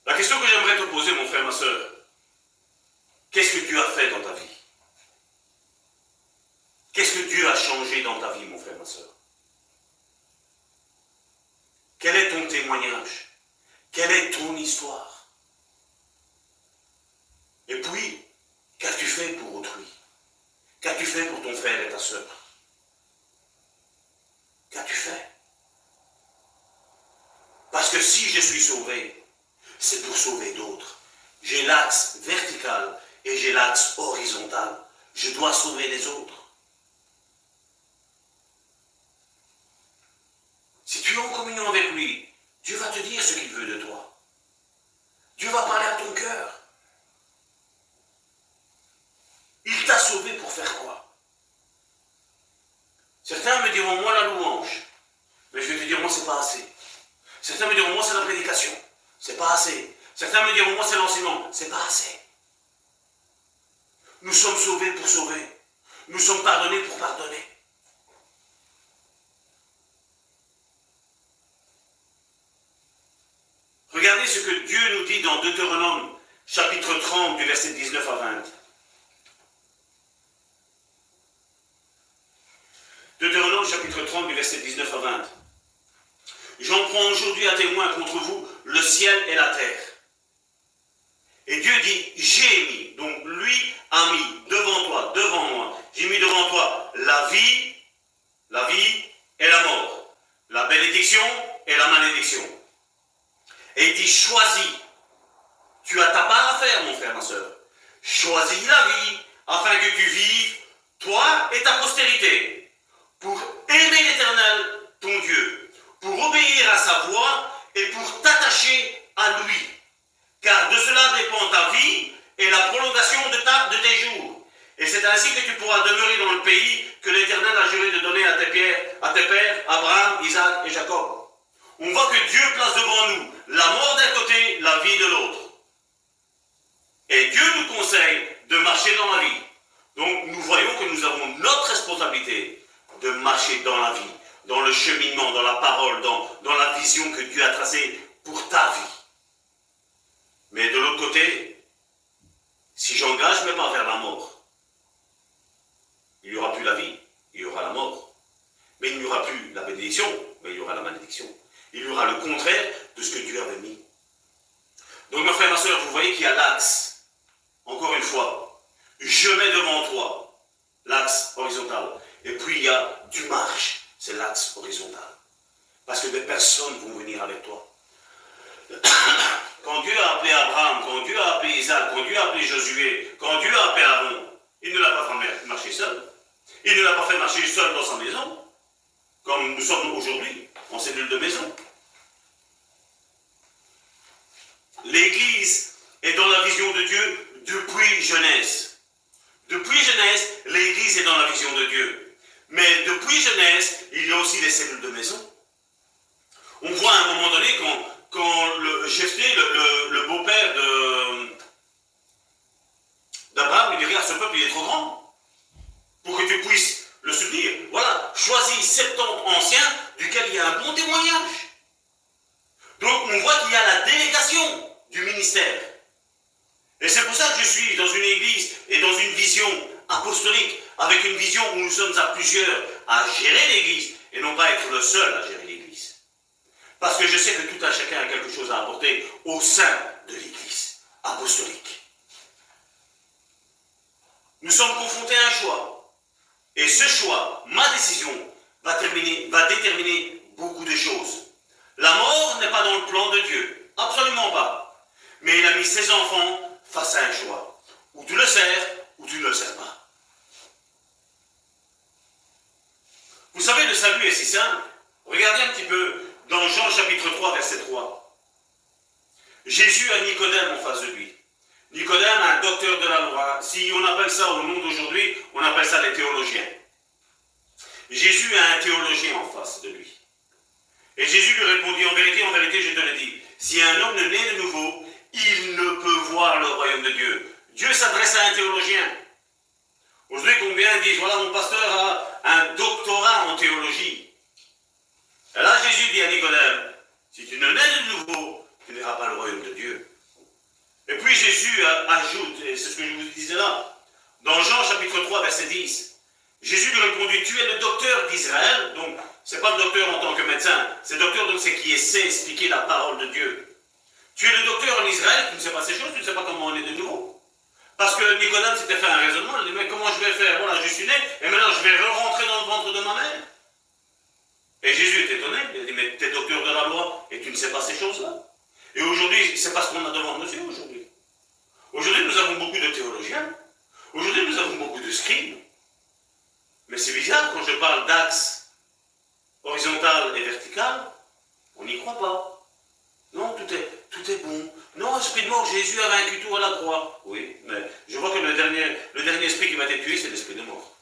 A: La question que j'aimerais te poser, mon frère, ma soeur, qu'est-ce que Dieu a fait dans ta vie? Qu'est-ce que Dieu a changé dans ta vie, mon frère, ma soeur? Quel est ton témoignage? Quelle est ton histoire? Et puis, qu'as-tu fait pour autrui? Qu'as-tu fait pour ton frère et ta soeur? Qu'as-tu fait? Parce que si je suis sauvé, c'est pour sauver d'autres. J'ai l'axe vertical et j'ai l'axe horizontal. Je dois sauver les autres. Si tu es en communion avec lui, Dieu va te dire ce qu'il veut de toi. Dieu va parler à ton cœur. Il t'a sauvé pour faire quoi? Certains me diront, moi la louange. Mais je vais te dire, moi c'est pas assez. Certains me diront, moi c'est la prédication. C'est pas assez. Certains me diront, moi c'est l'enseignement. C'est pas assez. Nous sommes sauvés pour sauver. Nous sommes pardonnés pour pardonner. Regardez ce que Dieu nous dit dans Deutéronome, chapitre 30, du verset 19 à 20. Deutéronome, chapitre 30, du verset 19 à 20. J'en prends aujourd'hui à témoin contre vous le ciel et la terre, Et Dieu dit, j'ai mis, donc lui a mis devant toi, devant moi, j'ai mis devant toi la vie et la mort, la bénédiction et la malédiction. Et il dit, choisis, tu as ta part à faire, mon frère, ma soeur. Choisis la vie, afin que tu vives, toi et ta postérité, pour aimer l'Éternel, ton Dieu, pour obéir à sa voix et pour t'attacher à lui. Car de cela dépend ta vie et la prolongation de tes jours. Et c'est ainsi que tu pourras demeurer dans le pays que l'Éternel a juré de donner à tes pères, Abraham, Isaac et Jacob. On voit que Dieu place devant nous la mort d'un côté, la vie de l'autre. Et Dieu nous conseille de marcher dans la vie. Donc nous voyons que nous avons notre responsabilité de marcher dans la vie, dans le cheminement, dans la parole, dans la vision que Dieu a tracée pour ta vie. Mais de l'autre côté, si j'engage mes pas vers la mort, il n'y aura plus la vie, il y aura la mort. Mais il n'y aura plus la bénédiction, mais il y aura la malédiction. Il y aura le contraire de ce que Dieu avait mis. Donc, ma frère, ma soeur, vous voyez qu'il y a l'axe. Encore une fois, je mets devant toi l'axe horizontal. Et puis, il y a du marche, c'est l'axe horizontal. Parce que des personnes vont venir avec toi. Quand Dieu a appelé Abraham, quand Dieu a appelé Isaac, quand Dieu a appelé Josué, quand Dieu a appelé Aaron, il ne l'a pas fait marcher seul. Il ne l'a pas fait marcher seul dans sa maison, comme nous sommes aujourd'hui, en cellule de maison. L'Église est dans la vision de Dieu depuis Genèse. Depuis Genèse, l'Église est dans la vision de Dieu. Mais depuis Genèse, il y a aussi des cellules de maison. On voit à un moment donné quand le Jephthé, le beau-père d'Abraham, lui dit, regarde, ce peuple il est trop grand pour que tu puisses le soutenir. Voilà, choisis 70 anciens duquel il y a un bon témoignage. Donc on voit qu'il y a la délégation du ministère. Et c'est pour ça que je suis dans une église et dans une vision apostolique, avec une vision où nous sommes à plusieurs à gérer l'église et non pas être le seul à gérer l'église. Parce que je sais que tout un chacun a quelque chose à apporter au sein de l'église apostolique. Nous sommes confrontés à un choix. Et ce choix, ma décision, va déterminer beaucoup de choses. La mort n'est pas dans le plan de Dieu. Absolument pas. Mais il a mis ses enfants face à un choix. Ou tu le sers, ou tu ne le sers pas. Vous savez, le salut est si simple. Regardez un petit peu dans Jean chapitre 3, verset 3. Jésus a Nicodème en face de lui. Nicodème, un docteur de la loi. Si on appelle ça au nom d'aujourd'hui, on appelle ça les théologiens. Jésus a un théologien en face de lui. Et Jésus lui répondit, en vérité, je te le dis, si un homme ne naît de nouveau, il ne peut voir le royaume de Dieu. Dieu s'adresse à un théologien. Aujourd'hui, combien disent, voilà, mon pasteur a un doctorat en théologie. Et là, Jésus dit à Nicodème, si tu ne nais de nouveau, tu ne verras pas le royaume de Dieu. Et puis Jésus ajoute, et c'est ce que je vous disais là, dans Jean chapitre 3, verset 10, Jésus lui répondit, tu es le docteur d'Israël, donc c'est pas le docteur en tant que médecin, c'est le docteur donc c'est qui essaie expliquer la parole de Dieu. Tu es le docteur en Israël, tu ne sais pas ces choses, tu ne sais pas comment on est de nouveau. Parce que Nicodème s'était fait un raisonnement, il dit, mais comment je vais faire? Voilà, je suis né, et maintenant je vais rentrer dans le ventre de ma mère. Et Jésus est étonné, il a dit, mais tu es docteur de la loi, et tu ne sais pas ces choses-là. Et aujourd'hui, c'est parce qu'on a devant nous aujourd'hui. Aujourd'hui, nous avons beaucoup de théologiens. Aujourd'hui, nous avons beaucoup de scribes. Mais c'est bizarre, quand je parle d'axe horizontal et vertical, on n'y croit pas. Non, tout est bon. Non, esprit de mort, Jésus a vaincu tout à la croix. Oui, mais je vois que le dernier esprit qui va être tué, c'est l'esprit de mort.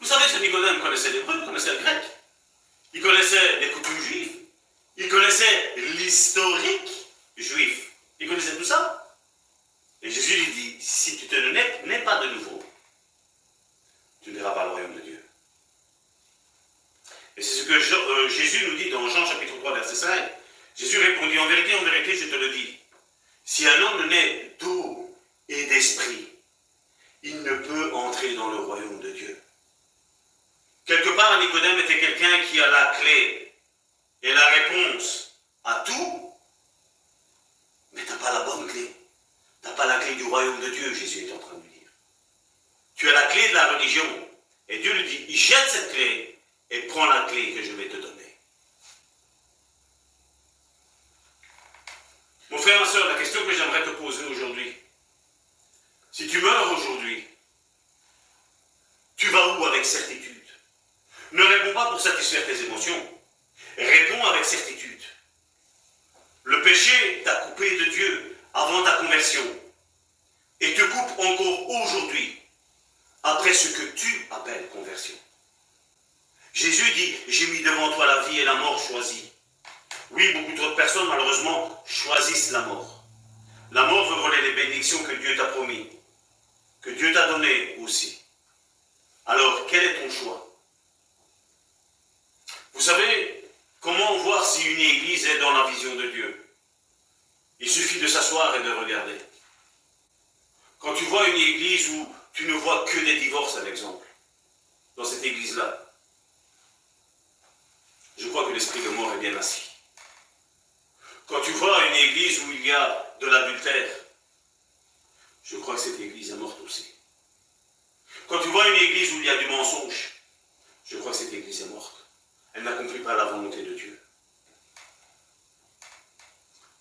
A: Vous savez, ce Nicodème connaissait l'hébreu, connaissait le grec. Il connaissait les coutumes juives. Il connaissait l'historique juif. Il connaissait tout ça. Et Jésus lui dit, si tu te nais pas de nouveau, tu ne verras pas le royaume de Dieu. Et c'est ce que Jésus nous dit dans Jean chapitre 3, verset 5. Jésus répondit, en vérité, je te le dis. Si un homme naît d'eau et d'esprit, il ne peut entrer dans le royaume de Dieu. Quelque part, Nicodème était quelqu'un qui a la clé est la réponse à tout, mais tu n'as pas la bonne clé. Tu n'as pas la clé du royaume de Dieu, Jésus est en train de lui dire. Tu as la clé de la religion. Et Dieu lui dit, jette cette clé et prends la clé que je vais te donner. Mon frère, ma soeur, la question que j'aimerais te poser aujourd'hui, si tu meurs aujourd'hui, tu vas où avec certitude? Ne réponds pas pour satisfaire tes émotions. Réponds avec certitude. Le péché t'a coupé de Dieu avant ta conversion et te coupe encore aujourd'hui après ce que tu appelles conversion. Jésus dit, j'ai mis devant toi la vie et la mort, choisis. Oui, beaucoup d'autres personnes, malheureusement, choisissent la mort. La mort veut voler les bénédictions que Dieu t'a promis, que Dieu t'a données aussi. Alors, quel est ton choix? Vous savez, comment voir si une église est dans la vision de Dieu? Il suffit de s'asseoir et de regarder. Quand tu vois une église où tu ne vois que des divorces, à l'exemple, dans cette église-là, je crois que l'esprit de mort est bien assis. Quand tu vois une église où il y a de l'adultère, je crois que cette église est morte aussi. Quand tu vois une église où il y a du mensonge, je crois que cette église est morte. Elle n'accomplit pas la volonté de Dieu.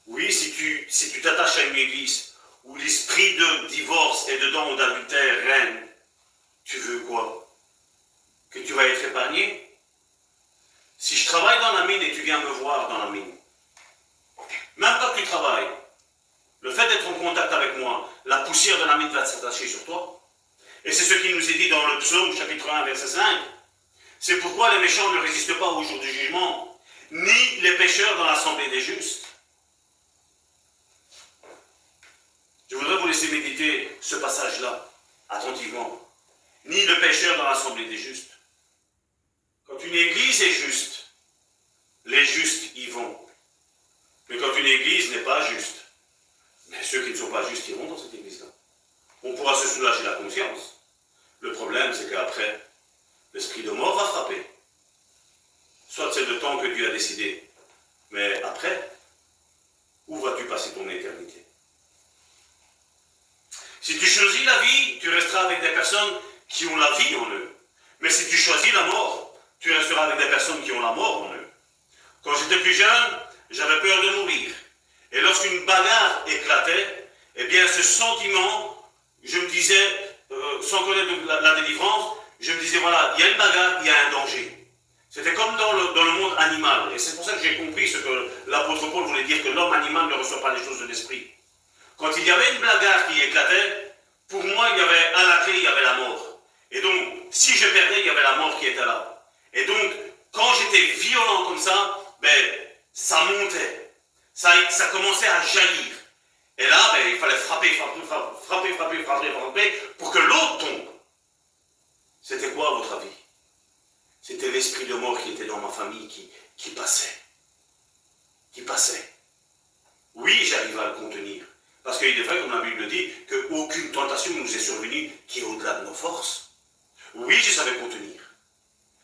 A: Oui, si tu t'attaches à une église où l'esprit de divorce et dedans ou d'adultère règne, tu veux quoi? Que tu vas être épargné? Si je travaille dans la mine et tu viens me voir dans la mine, même quand tu travailles, le fait d'être en contact avec moi, la poussière de la mine va s'attacher sur toi. Et c'est ce qui nous est dit dans le psaume chapitre 1 verset 5. C'est pourquoi les méchants ne résistent pas au jour du jugement, ni les pécheurs dans l'assemblée des justes. Je voudrais vous laisser méditer ce passage-là, attentivement. Ni le pécheur dans l'assemblée des justes. Quand une église est juste, les justes y vont. Mais quand une église n'est pas juste, mais ceux qui ne sont pas justes iront dans cette église-là. On pourra se soulager la conscience. Le problème, c'est qu'après, l'esprit de mort va frapper. Soit c'est le temps que Dieu a décidé. Mais après, où vas-tu passer ton éternité? Si tu choisis la vie, tu resteras avec des personnes qui ont la vie en eux. Mais si tu choisis la mort, tu resteras avec des personnes qui ont la mort en eux. Quand j'étais plus jeune, j'avais peur de mourir. Et lorsqu'une bagarre éclatait, eh bien ce sentiment, je me disais, sans connaître la délivrance, je me disais, voilà, il y a une bagarre, il y a un danger. C'était comme dans le monde animal. Et c'est pour ça que j'ai compris ce que l'apôtre Paul voulait dire, que l'homme animal ne reçoit pas les choses de l'esprit. Quand il y avait une bagarre qui éclatait, pour moi, il y avait à la clé, il y avait la mort. Et donc, si je perdais, il y avait la mort qui était là. Et donc, quand j'étais violent comme ça, ben, ça montait. Ça commençait à jaillir. Et là, ben, il fallait frapper pour que l'autre tombe. C'était quoi, à votre avis? C'était l'esprit de mort qui était dans ma famille qui passait. Qui passait. Oui, j'arrive à le contenir. Parce qu'il est vrai, comme la Bible dit, qu'aucune tentation nous est survenue qui est au-delà de nos forces. Oui, je savais contenir.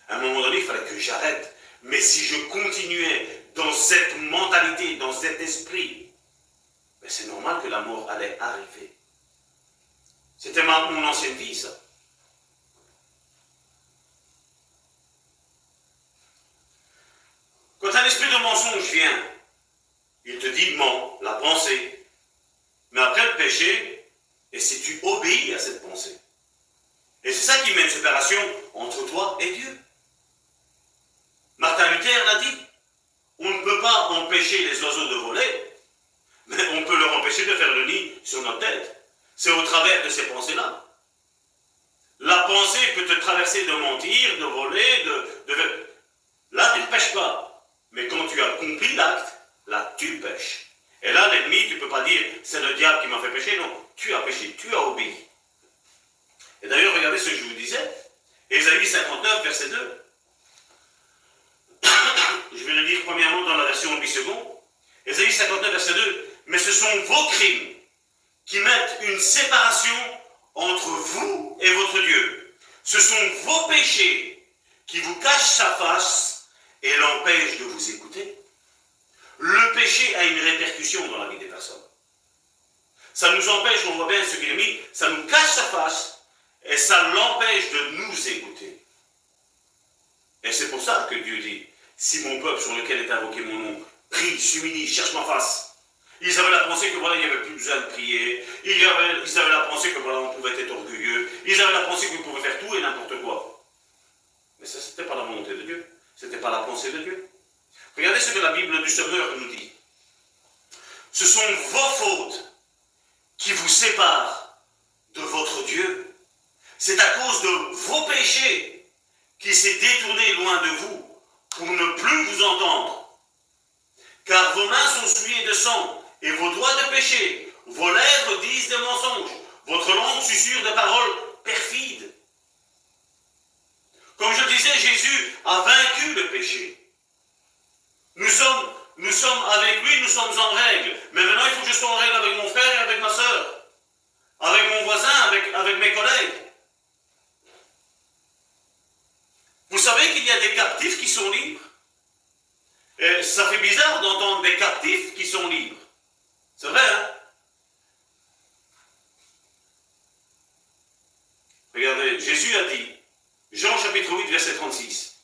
A: À un moment donné, il fallait que j'arrête. Mais si je continuais dans cette mentalité, dans cet esprit, ben c'est normal que la mort allait arriver. C'était mon ancienne vie, ça. Quand un esprit de mensonge vient, il te dit mens, la pensée. Mais après le péché, et si tu obéis à cette pensée. Et c'est ça qui met une séparation entre toi et Dieu. Martin Luther l'a dit. On ne peut pas empêcher les oiseaux de voler, mais on peut leur empêcher de faire le nid sur notre tête. C'est au travers de ces pensées-là. La pensée peut te traverser de mentir, de voler, Là, tu ne pêches pas. Mais quand tu as accompli l'acte, là, tu pêches. Et là, l'ennemi, tu ne peux pas dire, c'est le diable qui m'a fait pécher. Non, tu as péché, tu as obéi. Et d'ailleurs, regardez ce que je vous disais. Ésaïe 59, verset 2. Je vais le dire premièrement dans la version 8 secondes. Ésaïe 59, verset 2. Mais ce sont vos crimes qui mettent une séparation entre vous et votre Dieu. Ce sont vos péchés qui vous cachent sa face et l'empêche de vous écouter. Le péché a une répercussion dans la vie des personnes. Ça nous empêche, on voit bien ce qu'il a mis, ça nous cache sa face et ça l'empêche de nous écouter. Et c'est pour ça que Dieu dit, si mon peuple sur lequel est invoqué mon nom prie, s'humilie, cherche ma face. Ils avaient la pensée que voilà, il n'y avait plus besoin de prier. Ils avaient la pensée que voilà, on pouvait être orgueilleux. Ils avaient la pensée qu'on pouvait faire tout et n'importe quoi. Mais ça, c'était pas la volonté de Dieu. C'était pas la pensée de Dieu. Regardez ce que la Bible du Semeur nous dit. Ce sont vos fautes qui vous séparent de votre Dieu. C'est à cause de vos péchés qu'il s'est détourné loin de vous pour ne plus vous entendre. Car vos mains sont souillées de sang et vos doigts de péché. Vos lèvres disent des mensonges. Votre langue susurre des paroles perfides. Comme je disais, Jésus a vaincu le péché. Nous sommes avec lui, nous sommes en règle. Mais maintenant, il faut que je sois en règle avec mon frère et avec ma soeur. Avec mon voisin, avec mes collègues. Vous savez qu'il y a des captifs qui sont libres. Et ça fait bizarre d'entendre des captifs qui sont libres. C'est vrai, hein? Regardez, Jésus a dit, Jean chapitre 8, verset 36,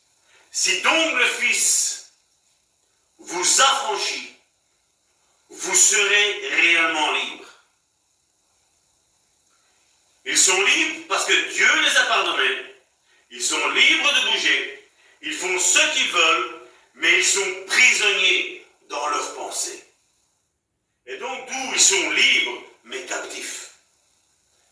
A: si donc le Fils vous affranchit, vous serez réellement libres. Ils sont libres parce que Dieu les a pardonnés. Ils sont libres de bouger. Ils font ce qu'ils veulent, mais ils sont prisonniers dans leurs pensées. Et donc, d'où ils sont libres, mais captifs.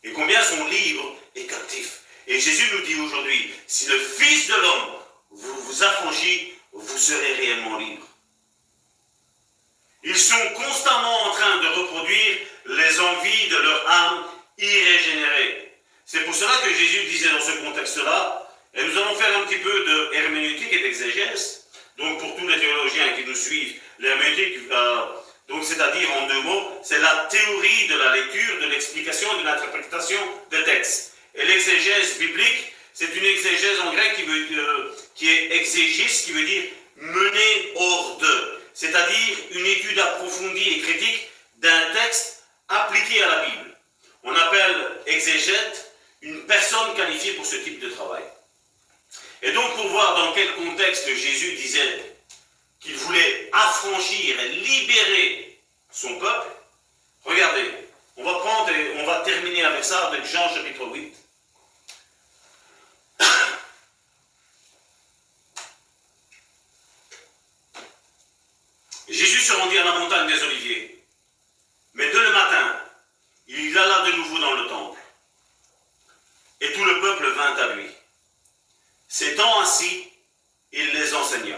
A: Et combien sont libres et captifs? Et Jésus nous dit aujourd'hui, si le Fils de l'homme vous affranchit, vous serez réellement libres. Ils sont constamment en train de reproduire les envies de leur âme irrégénérée. C'est pour cela que Jésus disait dans ce contexte-là, et nous allons faire un petit peu de herméneutique et d'exégèse. Donc pour tous les théologiens qui nous suivent, l'herméneutique, donc c'est-à-dire en deux mots, c'est la théorie de la lecture, de l'explication et de l'interprétation des textes. Et l'exégèse biblique, c'est une exégèse en grec qui est exégis, qui veut dire mener hors de, c'est-à-dire une étude approfondie et critique d'un texte appliqué à la Bible. On appelle exégète une personne qualifiée pour ce type de travail. Et donc pour voir dans quel contexte Jésus disait qu'il voulait affranchir et libérer son peuple, regardez, on va prendre et on va terminer avec ça, avec Jean chapitre 8. Jésus se rendit à la montagne des Oliviers, mais dès le matin, il alla de nouveau dans le temple, et tout le peuple vint à lui. S'étant assis, il les enseigna.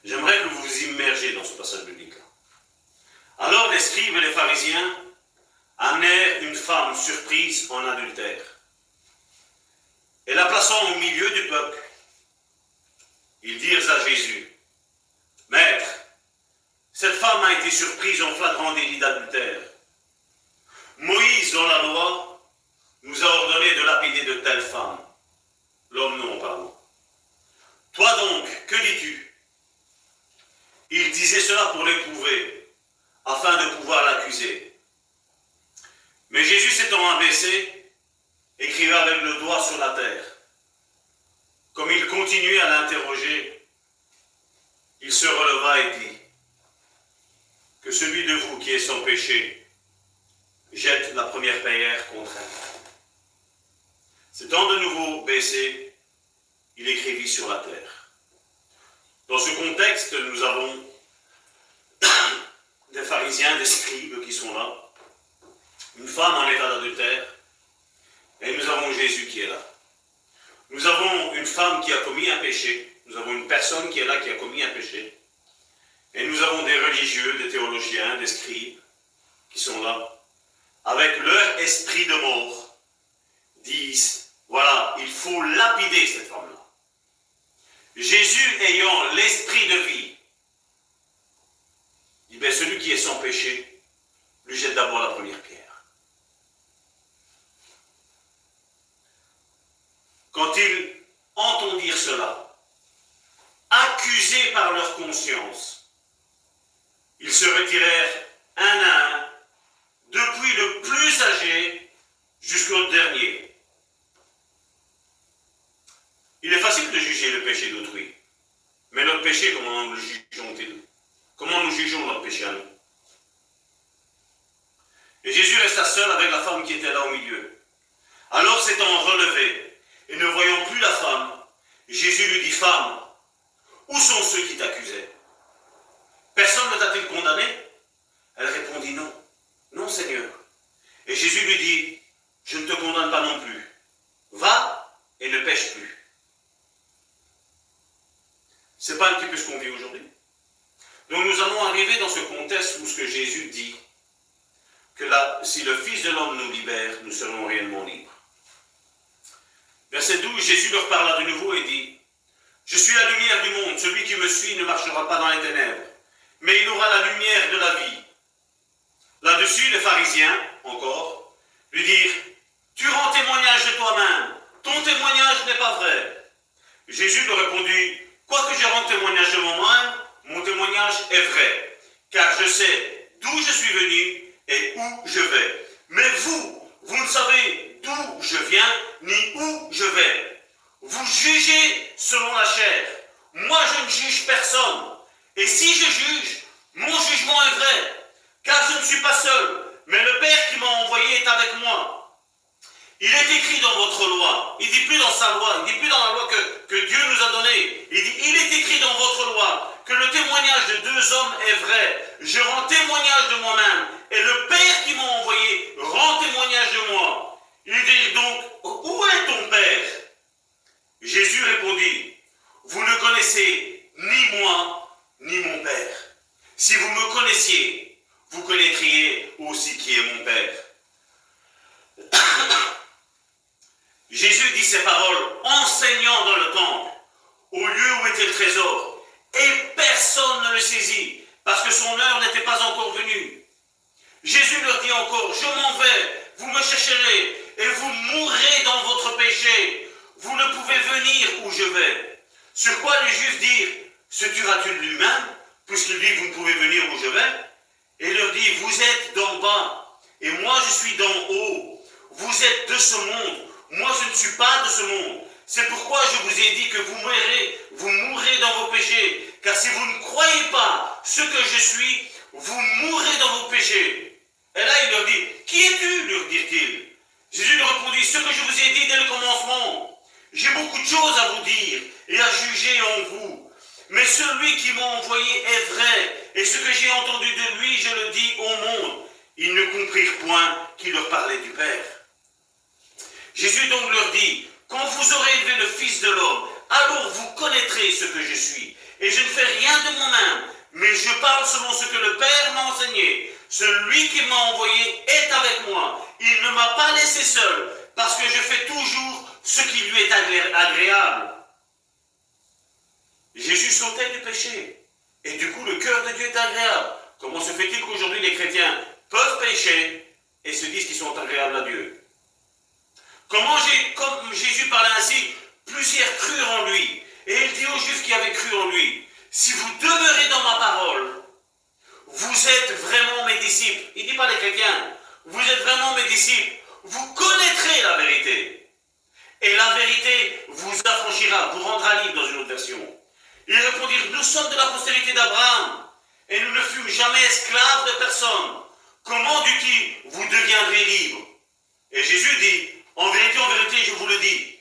A: J'aimerais que vous vous immergiez dans ce passage biblique. Alors les scribes et les pharisiens amenèrent une femme surprise en adultère. Et la plaçant au milieu du peuple, ils dirent à Jésus, « Maître, cette femme a été surprise en flagrant délit d'adultère. Moïse, dans la loi, nous a ordonné de lapider de telles femmes. L'homme non, pardon. Toi donc, que dis-tu » Il disait cela pour l'éprouver, afin de pouvoir l'accuser. Mais Jésus s'étant abaissé, écrivait avec le doigt sur la terre. Comme il continuait à l'interroger, il se releva et dit, « Que celui de vous qui est sans péché jette la première pierre contre elle. » S'étant de nouveau baissé, il écrivit sur la terre. Dans ce contexte, nous avons des pharisiens, des scribes qui sont là, une femme en état d'adultère, et nous avons Jésus qui est là. Nous avons une femme qui a commis un péché, nous avons une personne qui est là qui a commis un péché, et nous avons des religieux, des théologiens, des scribes qui sont là, avec leur esprit de mort, disent, voilà, il faut lapider cette femme-là. Jésus ayant l'esprit de vie, dit, ben, celui qui est sans péché, lui jette d'abord la première pierre. Quand il entend dire cela, leur conscience. Ils se retirèrent un à un, depuis le plus âgé jusqu'au dernier. Il est facile de juger le péché d'autrui. Mais notre péché, comment nous le jugeons-ils? Comment nous jugeons notre péché à nous? Et Jésus resta seul avec la femme qui était là au milieu. Alors s'étant relevé et ne voyant plus la femme, Jésus lui dit, femme, où sont ceux qui t'accusaient? Personne ne t'a-t-il condamné? Elle répondit, non, non Seigneur. Et Jésus lui dit, je ne te condamne pas non plus. Va et ne pêche plus. C'est pas un petit peu ce qu'on vit aujourd'hui? Donc nous allons arriver dans ce contexte où ce que Jésus dit, que là, si le Fils de l'homme nous libère, nous serons réellement libres. Verset 12, Jésus leur parla de nouveau et dit, je suis la lumière du monde, celui qui me suit ne marchera pas dans les ténèbres, mais il aura la lumière de la vie. Là-dessus, les pharisiens, encore, lui dirent, tu rends témoignage de toi-même, ton témoignage n'est pas vrai. Jésus leur répondit, quoique je rende témoignage de moi-même, mon témoignage est vrai, car je sais d'où je suis venu et où je vais. Mais vous, vous ne savez d'où je viens ni où je vais. Vous jugez selon la chair. Moi, je ne juge personne. Et si je juge, mon jugement est vrai, car je ne suis pas seul, mais le Père qui m'a envoyé est avec moi. Il est écrit dans votre loi, il ne dit plus dans sa loi, il ne dit plus dans la loi que Dieu nous a donnée. Il dit, il est écrit dans votre loi que le témoignage de deux hommes est vrai. Je rends témoignage de moi-même, et le Père qui m'a envoyé rend témoignage de moi. Il dit donc, où est ton Père? Jésus répondit, vous ne connaissez ni moi, ni mon Père. Si vous me connaissiez, vous connaîtriez aussi qui est mon Père. Jésus dit ces paroles, enseignant dans le temple, au lieu où était le trésor, et personne ne le saisit, parce que son heure n'était pas encore venue. Jésus leur dit encore, je m'en vais, vous me chercherez, et vous mourrez dans votre péché. Vous ne pouvez venir où je vais. Sur quoi les Juifs dirent, se tuera-t-il lui-même, puisqu'il dit, vous ne pouvez venir où je vais? Et il leur dit, vous êtes d'en bas, et moi je suis d'en haut. Vous êtes de ce monde, moi je ne suis pas de ce monde. C'est pourquoi je vous ai dit que vous mourrez dans vos péchés. Car si vous ne croyez pas ce que je suis, vous mourrez dans vos péchés. Et là il leur dit, qui es-tu, leur dirent-ils. Jésus leur répondit, ce que je vous ai dit dès le commencement. J'ai beaucoup de choses à vous dire et à juger en vous. Mais celui qui m'a envoyé est vrai, et ce que j'ai entendu de lui, je le dis au monde. Ils ne comprirent point qu'il leur parlait du Père. Jésus donc leur dit, quand vous aurez élevé le Fils de l'homme, alors vous connaîtrez ce que je suis. Et je ne fais rien de moi-même, mais je parle selon ce que le Père m'a enseigné. Celui qui m'a envoyé est avec moi. Il ne m'a pas laissé seul, parce que je fais toujours ce qui lui est agréable. Jésus sautait du péché. Et du coup, le cœur de Dieu est agréable. Comment se fait-il qu'aujourd'hui les chrétiens peuvent pécher et se disent qu'ils sont agréables à Dieu? Comme Jésus parlait ainsi, plusieurs crurent en lui. Et il dit aux Juifs qui avaient cru en lui, si vous demeurez dans ma parole, vous êtes vraiment mes disciples. Il ne dit pas les chrétiens, vous êtes vraiment mes disciples. Vous connaîtrez la vérité. Et la vérité vous affranchira, vous rendra libre dans une autre version. Ils répondirent, nous sommes de la postérité d'Abraham, et nous ne fûmes jamais esclaves de personne. Comment dit-il, vous deviendrez libres? Et Jésus dit, en vérité, je vous le dis,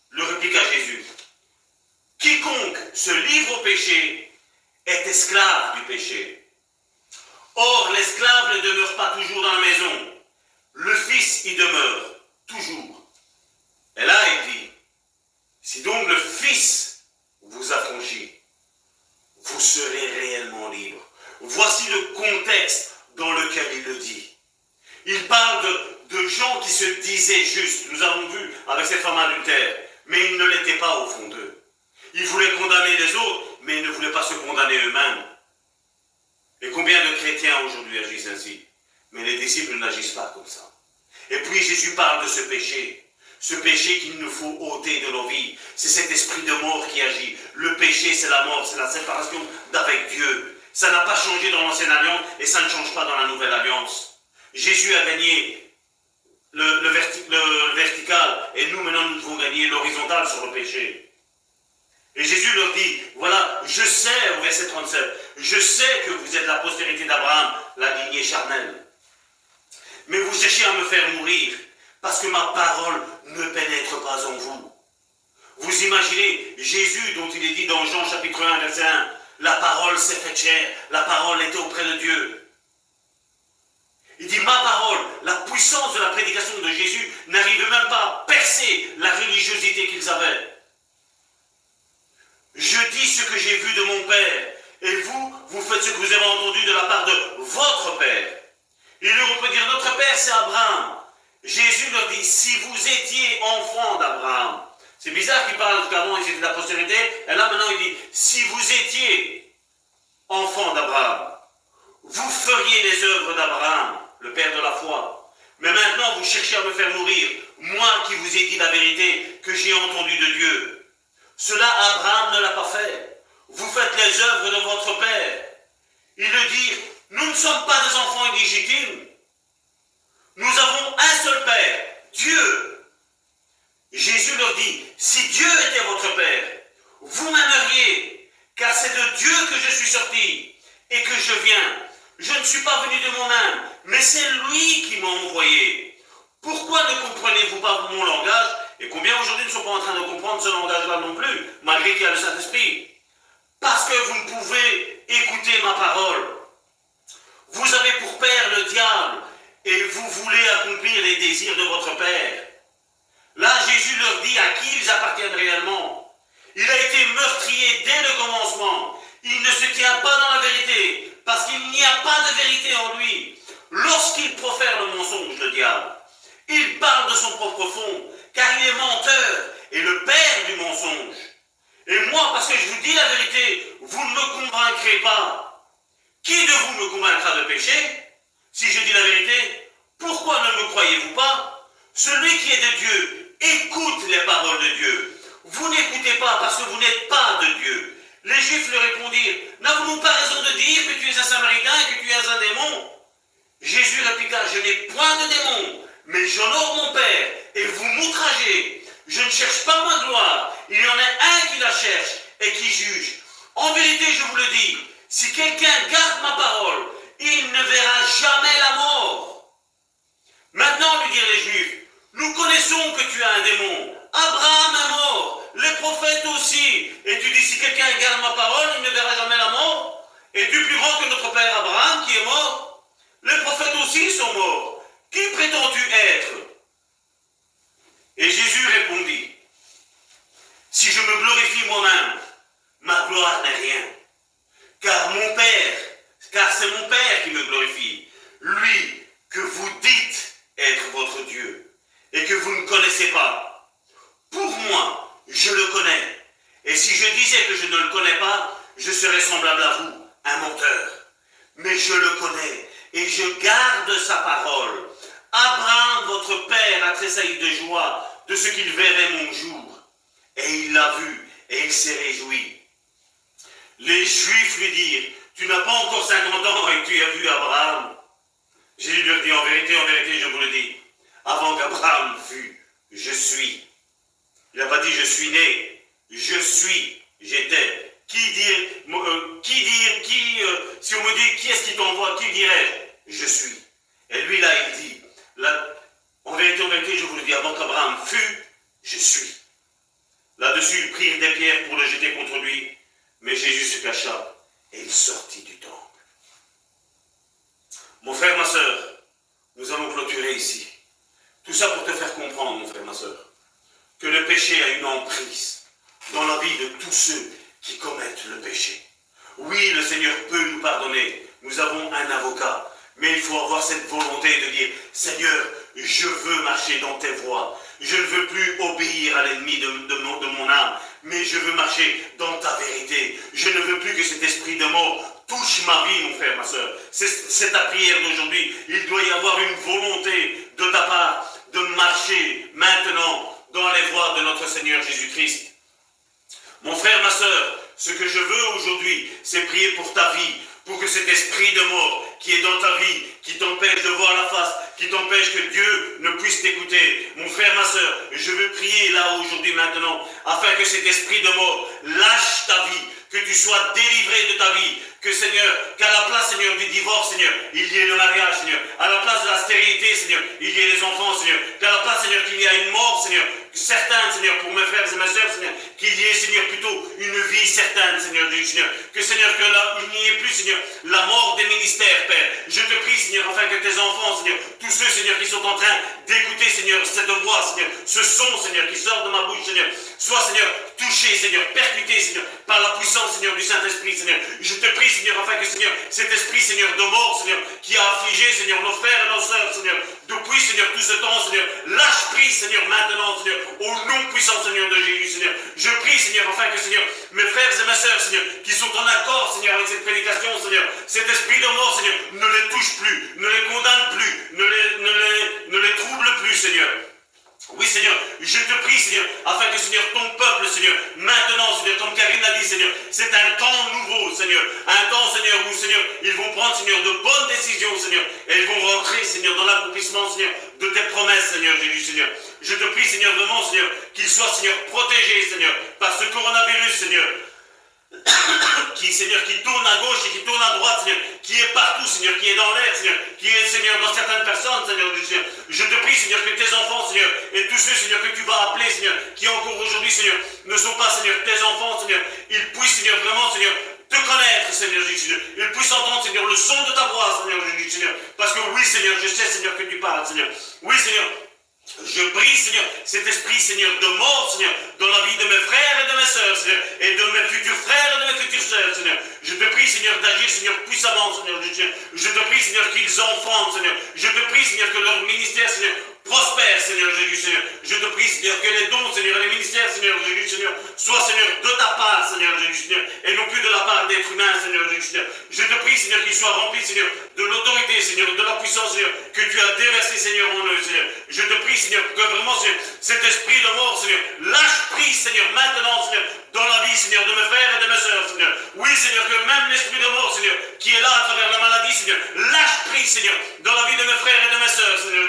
A: le répliqua Jésus, quiconque se livre au péché est esclave du péché. Or, l'esclave ne demeure pas toujours dans la maison, le Fils y demeure toujours. Et là, il dit, si donc le Fils vous affranchit, vous serez réellement libre. Voici le contexte dans lequel il le dit. Il parle de gens qui se disaient justes. Nous avons vu avec cette femme adultère, mais ils ne l'étaient pas au fond d'eux. Ils voulaient condamner les autres, mais ils ne voulaient pas se condamner eux-mêmes. Et combien de chrétiens aujourd'hui agissent ainsi? Mais les disciples n'agissent pas comme ça. Et puis Jésus parle de ce péché. Ce péché qu'il nous faut ôter de nos vies. C'est cet esprit de mort qui agit. Le péché, c'est la mort, c'est la séparation d'avec Dieu. Ça n'a pas changé dans l'ancienne alliance et ça ne change pas dans la nouvelle alliance. Jésus a gagné le vertical et nous maintenant nous devons gagner l'horizontal sur le péché. Et Jésus leur dit, voilà, je sais, au verset 37, je sais que vous êtes la postérité d'Abraham, la lignée charnelle. Mais vous cherchez à me faire mourir parce que ma parole ne pénètre pas en vous. Vous imaginez Jésus dont il est dit dans Jean chapitre 1, verset 1, la parole s'est faite chair, la parole était auprès de Dieu. Il dit, ma parole, la puissance de la prédication de Jésus n'arrive même pas à percer la religiosité qu'ils avaient. Je dis ce que j'ai vu de mon Père, et vous, vous faites ce que vous avez entendu de la part de votre Père. Et là, on peut dire, notre Père, c'est Abraham. Jésus leur dit, si vous étiez enfant d'Abraham, c'est bizarre qu'il parle qu'avant ils étaient de la postérité, et là maintenant il dit, si vous étiez enfant d'Abraham, vous feriez les œuvres d'Abraham, le père de la foi. Mais maintenant vous cherchez à me faire mourir, moi qui vous ai dit la vérité que j'ai entendue de Dieu. Cela, Abraham ne l'a pas fait. Vous faites les œuvres de votre père. Il le dit, nous ne sommes pas des enfants illégitimes. Nous avons un seul père, Dieu. Jésus leur dit, si Dieu était votre père, vous m'aimeriez, car c'est de Dieu que je suis sorti et que je viens. Je ne suis pas venu de moi-même, mais c'est lui qui m'a envoyé. Pourquoi ne comprenez-vous pas mon langage? Et combien aujourd'hui ne sont pas en train de comprendre ce langage-là non plus, malgré qu'il y a le Saint-Esprit? Parce que vous ne pouvez écouter ma parole. Vous avez pour père le diable, et vous voulez accomplir les désirs de votre père. Là, Jésus leur dit à qui ils appartiennent réellement. Il a été meurtrier dès le commencement. Il ne se tient pas dans la vérité, parce qu'il n'y a pas de vérité en lui. Lorsqu'il profère le mensonge, le diable, il parle de son propre fond, car il est menteur et le père du mensonge. Et moi, parce que je vous dis la vérité, vous ne me convaincrez pas. Qui de vous me convaincra de péché? Si je dis la vérité, pourquoi ne me croyez-vous pas? Celui qui est de Dieu écoute les paroles de Dieu. Vous n'écoutez pas parce que vous n'êtes pas de Dieu. Les Juifs lui répondirent, n'avons-nous pas raison de dire que tu es un Samaritain et que tu es un démon? Jésus répliqua, je n'ai point de démon, mais j'honore mon Père, et vous m'outragez. Je ne cherche pas ma gloire, il y en a un qui la cherche et qui juge. En vérité, je vous le dis, si quelqu'un garde ma parole, il ne verra jamais la mort. Maintenant, lui dirent les Juifs, nous connaissons que tu as un démon. Abraham est mort, les prophètes aussi. Et tu dis, si quelqu'un garde ma parole, il ne verra jamais la mort. Es-tu plus grand que notre père Abraham qui est mort? Les prophètes aussi sont morts. Qui prétends-tu être? Et Jésus répondit, si je me glorifie moi-même, ma gloire n'est rien. Car c'est mon Père qui me glorifie, lui que vous dites être votre Dieu, et que vous ne connaissez pas. Pour moi, je le connais, et si je disais que je ne le connais pas, je serais semblable à vous, un menteur. Mais je le connais, et je garde sa parole. Abraham, votre père, a tressailli de joie de ce qu'il verrait mon jour. Et il l'a vu, et il s'est réjoui. Les Juifs lui dirent, tu n'as pas encore 50 ans et tu as vu Abraham. Jésus leur dit, en vérité, je vous le dis, avant qu'Abraham fût, je suis. Il n'a pas dit, je suis né, je suis, j'étais. Si on me dit, qui est-ce qui t'envoie, qui dirais-je? Je suis. Et lui, là, il dit, là, en vérité, je vous le dis, avant qu'Abraham fût, je suis. Là-dessus, ils prirent des pierres pour le jeter contre lui, mais Jésus se cacha et il sortit du temple. Mon frère, ma soeur, nous allons clôturer ici. Tout ça pour te faire comprendre, mon frère, ma soeur, que le péché a une emprise dans la vie de tous ceux qui commettent le péché. Oui, le Seigneur peut nous pardonner. Nous avons un avocat. Mais il faut avoir cette volonté de dire, Seigneur, je veux marcher dans tes voies. Je ne veux plus obéir à l'ennemi de mon âme, mais je veux marcher dans ta vérité. Je ne veux plus que cet esprit de mort touche ma vie, mon frère, ma soeur. C'est ta prière d'aujourd'hui. Il doit y avoir une volonté de ta part de marcher maintenant dans les voies de notre Seigneur Jésus-Christ. Mon frère, ma soeur, ce que je veux aujourd'hui, c'est prier pour ta vie, pour que cet esprit de mort qui est dans ta vie, qui t'empêche de voir la face, qui t'empêche que Dieu ne puisse t'écouter. Mon frère, ma soeur, je veux prier là aujourd'hui maintenant, afin que cet esprit de mort lâche ta vie, que tu sois délivré de ta vie, que Seigneur, qu'à la place, Seigneur, du divorce, Seigneur, il y ait le mariage, Seigneur, à la place de la stérilité, Seigneur, il y ait les enfants, Seigneur, qu'à la place, Seigneur, qu'il y ait une mort, Seigneur, certains, Seigneur, pour mes frères et mes soeurs, Seigneur, qu'il y ait, Seigneur, plutôt une vie certaine, Seigneur, Seigneur, que Seigneur, que là, il n'y ait plus, Seigneur, la mort des ministères, Père. Je te prie, Seigneur, afin que tes enfants, Seigneur, tous ceux, Seigneur, qui sont en train d'écouter, Seigneur, cette voix, Seigneur, ce son, Seigneur, qui sort de ma bouche, Seigneur, soit, Seigneur, touché, Seigneur, percuté, Seigneur, par la puissance, Seigneur, du Saint-Esprit, Seigneur. Je te prie, Seigneur, afin que, Seigneur, cet esprit, Seigneur, de mort, Seigneur, qui a affligé, Seigneur, nos frères et nos sœurs, Seigneur, depuis, Seigneur, tout ce temps, Seigneur, lâche prise, Seigneur, maintenant, Seigneur, au nom puissant, Seigneur, de Jésus, Seigneur. Je prie, Seigneur, afin que, Seigneur, mes frères et mes sœurs, Seigneur, qui sont en accord, Seigneur, avec cette prédication, Seigneur, cet esprit de mort, Seigneur, ne les touche plus, ne les condamne plus, ne les trouble plus, Seigneur. Oui, Seigneur, je te prie, Seigneur, afin que, Seigneur, ton peuple, Seigneur, maintenant, Seigneur, comme Karine l'a dit, Seigneur, c'est un temps nouveau, Seigneur, un temps, Seigneur, où, Seigneur, ils vont prendre, Seigneur, de bonnes décisions, Seigneur, et ils vont rentrer, Seigneur, dans l'accomplissement, Seigneur, de tes promesses, Seigneur Jésus, Seigneur. Je te prie, Seigneur, vraiment, Seigneur, qu'ils soient, Seigneur, protégés, Seigneur, par ce coronavirus, Seigneur, qui, Seigneur, qui tourne à gauche et qui tourne à droite, Seigneur, qui est partout, Seigneur, qui est dans l'air, Seigneur, qui est, Seigneur, dans certaines personnes, Seigneur, je te prie, Seigneur, que tes enfants, Seigneur, et tous ceux, Seigneur, que tu vas appeler, Seigneur, qui encore aujourd'hui, Seigneur, ne sont pas, Seigneur, tes enfants, Seigneur, ils puissent, Seigneur, vraiment, Seigneur, te connaître, Seigneur Jésus, Seigneur. Ils puissent entendre, Seigneur, le son de ta voix, Seigneur Jésus, Seigneur, parce que oui, Seigneur, je sais, Seigneur, que tu parles, Seigneur. Oui, Seigneur. Je brise, Seigneur, cet esprit, Seigneur, de mort, Seigneur, dans la vie de mes frères et de mes sœurs, Seigneur, et de mes futurs frères et de mes futures sœurs, Seigneur. Je te prie, Seigneur, d'agir, Seigneur, puissamment, Seigneur. Je te prie, Seigneur, qu'ils enfantent, Seigneur. Je te prie, Seigneur, que leur ministère, Seigneur, prospère, Seigneur Jésus, Seigneur. Je te prie, Seigneur, que les dons, Seigneur, et les ministères, Seigneur Jésus, Seigneur, soient, Seigneur, de ta part, Seigneur Jésus, Seigneur, et non plus de la part d'êtres humains, Seigneur Jésus, Seigneur. Je te prie, Seigneur, qu'ils soient remplis, Seigneur, de l'autorité, Seigneur, de la puissance, Seigneur, que tu as déversé, Seigneur, en eux, Seigneur. Je te prie, Seigneur, que vraiment, Seigneur, cet esprit de mort, Seigneur, lâche prise, Seigneur, maintenant, Seigneur, dans la vie, Seigneur, de mes frères et de mes sœurs, Seigneur. Oui, Seigneur, que même l'esprit de mort, Seigneur, qui est là à travers la maladie, Seigneur, lâche prise, Seigneur, dans la vie de mes frères et de mes sœurs, Seigneur.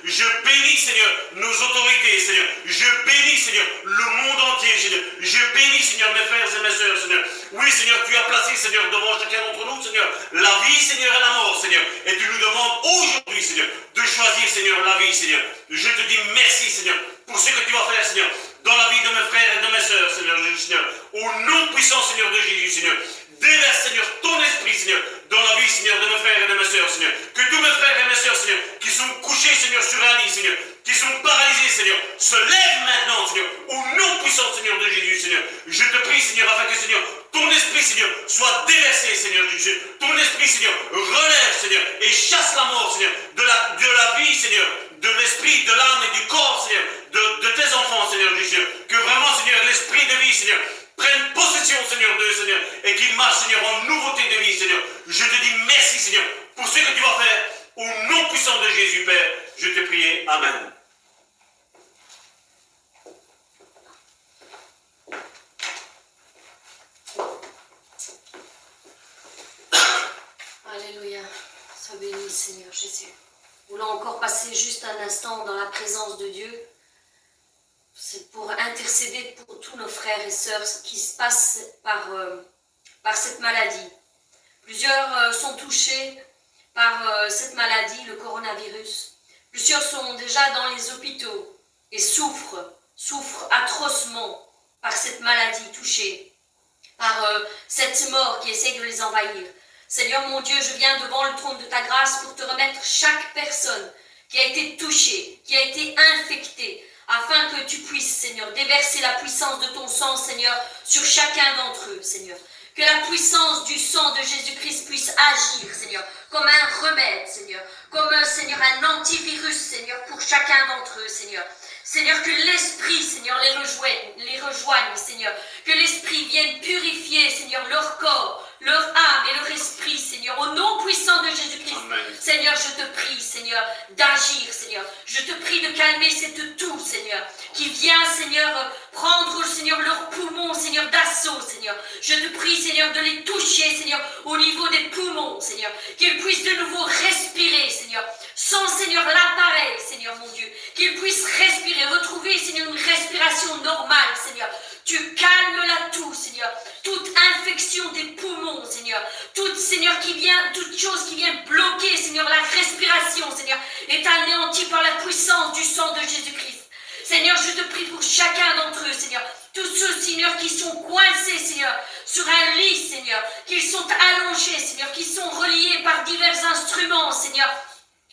A: Je bénis, Seigneur, nos autorités, Seigneur. Je bénis, Seigneur, le monde entier, Seigneur. Je bénis, Seigneur, mes frères et mes sœurs, Seigneur. Oui, Seigneur, tu as placé, Seigneur, devant chacun d'entre nous, Seigneur, la vie, Seigneur, et la mort, Seigneur. Et tu nous demandes aujourd'hui, Seigneur, de choisir, Seigneur, la vie, Seigneur. Je te dis merci, Seigneur, pour ce que tu vas faire, Seigneur, dans la vie de mes frères et de mes sœurs, Seigneur Jésus, Seigneur. Au nom puissant, Seigneur, de Jésus, Seigneur. Déverse, Seigneur, ton esprit, Seigneur, dans la vie, Seigneur, de mes frères et de mes sœurs, Seigneur. Que tous mes frères et mes sœurs, Seigneur, qui sont couchés, Seigneur, sur un lit, Seigneur, qui sont paralysés, Seigneur, se lèvent maintenant, Seigneur, au nom puissant, Seigneur, de Jésus, Seigneur. Je te prie, Seigneur, afin que, Seigneur, ton esprit, Seigneur, soit déversé, Seigneur Jésus. Ton esprit, Seigneur, relève, Seigneur, et chasse la mort, Seigneur, de la vie, Seigneur, de l'esprit, de l'âme et du corps, Seigneur, de tes enfants, Seigneur Jésus. Que vraiment, Seigneur, l'esprit de vie, Seigneur, prenne possession, Seigneur, d'eux, Seigneur, et qu'il marche, Seigneur, en nouveauté de vie, Seigneur. Je te dis merci, Seigneur, pour ce que tu vas faire. Au nom puissant de Jésus, Père, je te prie. Amen.
B: Alléluia. Sois béni, Seigneur Jésus. Nous voulons encore passer juste un instant dans la présence de Dieu. C'est pour intercéder pour tous nos frères et sœurs qui se passent par cette maladie. Plusieurs sont touchés par cette maladie, le coronavirus. Plusieurs sont déjà dans les hôpitaux et souffrent atrocement par cette maladie, touchés par cette mort qui essaie de les envahir. Seigneur mon Dieu, je viens devant le trône de ta grâce pour te remettre chaque personne qui a été touchée, qui a été infectée, afin que tu puisses, Seigneur, déverser la puissance de ton sang, Seigneur, sur chacun d'entre eux, Seigneur. Que la puissance du sang de Jésus-Christ puisse agir, Seigneur, comme un remède, Seigneur, comme, Seigneur, un antivirus, Seigneur, pour chacun d'entre eux, Seigneur. Seigneur, que l'Esprit, Seigneur, les rejoigne, Seigneur. Que l'Esprit vienne purifier, Seigneur, leur corps, leur âme et leur esprit, Seigneur, au nom puissant de Jésus-Christ.
A: Amen.
B: Seigneur, je te prie, Seigneur, d'agir, Seigneur. Je te prie de calmer cette toux, Seigneur, qui vient, Seigneur, prendre, Seigneur, leurs poumons, Seigneur, d'assaut, Seigneur. Je te prie, Seigneur, de les toucher, Seigneur, au niveau des poumons, Seigneur, qu'ils puissent de nouveau respirer, Seigneur, sans, Seigneur, l'appareil, Seigneur, mon Dieu, qu'ils puissent respirer, retrouver, Seigneur, une respiration normale, Seigneur. Tu calmes la toux, Seigneur, toute infection des poumons, Seigneur, toute, Seigneur, toute chose qui vient bloquer, Seigneur, la respiration, Seigneur, est anéantie par la puissance du sang de Jésus-Christ. Seigneur, je te prie pour chacun d'entre eux, Seigneur, tous ceux, Seigneur, qui sont coincés, Seigneur, sur un lit, Seigneur, qu'ils sont allongés, Seigneur, qui sont reliés par divers instruments, Seigneur,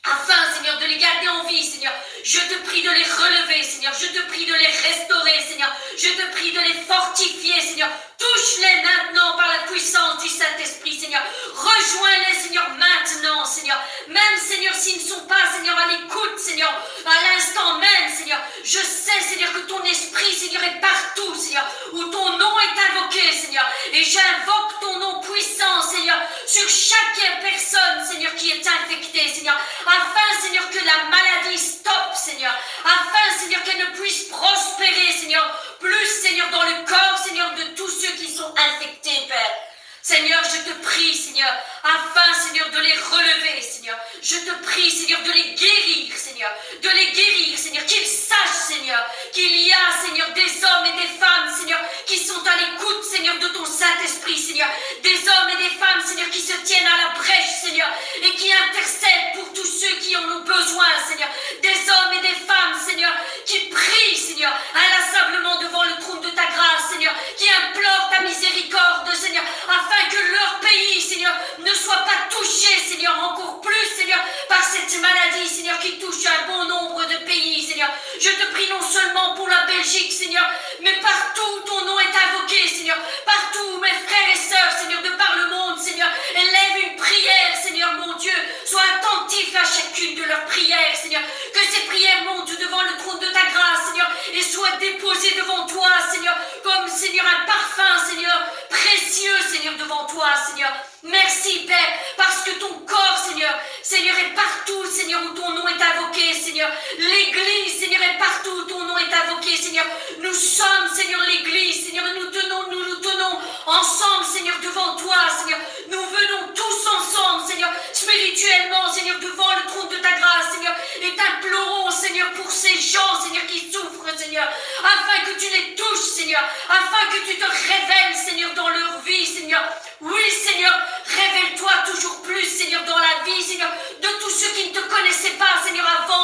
B: afin, Seigneur, de les garder en vie, Seigneur. Je te prie de les relever, Seigneur. Je te prie de les restaurer, Seigneur. Je te prie de les fortifier, Seigneur. Touche-les maintenant par la puissance du Saint-Esprit, Seigneur. Rejoins-les, Seigneur, maintenant, Seigneur. Même, Seigneur, s'ils ne sont pas, Seigneur, à l'écoute, Seigneur, à l'instant même, Seigneur. Je sais, Seigneur, que ton esprit, Seigneur, est partout, Seigneur, où ton nom est invoqué, Seigneur. Et j'invoque ton nom puissant, Seigneur, sur chaque personne, Seigneur, qui est infectée, Seigneur. Afin, Seigneur, que la maladie stoppe, Seigneur. Afin, Seigneur, qu'elle ne puisse prospérer, Seigneur. Plus, Seigneur, dans le corps, Seigneur, de tous ceux qui sont infectés, Père. Seigneur, je te prie, Seigneur, afin, Seigneur, de les relever, Seigneur. Je te prie, Seigneur, de les guérir, Seigneur. De les guérir, Seigneur. Qu'ils sachent, Seigneur, qu'il y a, Seigneur, des hommes et des femmes, Seigneur, qui sont à l'écoute, Seigneur, de ton Saint-Esprit, Seigneur. Des hommes et des femmes, Seigneur, qui se tiennent à la brèche, Seigneur, et qui intercèdent pour tous ceux qui en ont besoin, Seigneur. Des hommes et des femmes, Seigneur, qui prient, Seigneur, inlassablement devant le trône de ta grâce, Seigneur, qui implorent ta miséricorde, Seigneur, afin que leur pays, Seigneur, ne soit pas touché, Seigneur, encore plus, Seigneur, par cette maladie, Seigneur, qui touche un bon nombre de pays, Seigneur. Je te prie non seulement pour la Belgique, Seigneur, mais partout où ton nom est invoqué, Seigneur, partout où mes frères et sœurs, Seigneur, de par le monde, Seigneur, élèvent une prière, Seigneur, mon Dieu, sois attentif à chacune de leurs prières, Seigneur, que ces prières montent devant le trône de ta grâce, Seigneur, et soient déposées devant toi, Seigneur, comme, Seigneur, un parfum, Seigneur, précieux, Seigneur, devant toi, Seigneur. Merci, Père, parce que ton corps, Seigneur, Seigneur, est partout, Seigneur, où ton nom est invoqué, Seigneur. L'Église, Seigneur, est partout où ton nom est invoqué, Seigneur. Nous sommes, Seigneur, l'Église, Seigneur, et nous nous tenons ensemble, Seigneur, devant toi, Seigneur. Nous venons tous ensemble, Seigneur, spirituellement, Seigneur, devant le trône de ta grâce, Seigneur, et t'implorons, Seigneur, pour ces gens, Seigneur, qui souffrent, Seigneur, afin que tu les touches, Seigneur, afin que tu te révèles, Seigneur, dans leur vie, Seigneur. Oui, Seigneur, révèle-toi toujours plus, Seigneur, dans la vie, Seigneur, de tous ceux qui ne te connaissaient pas, Seigneur, avant,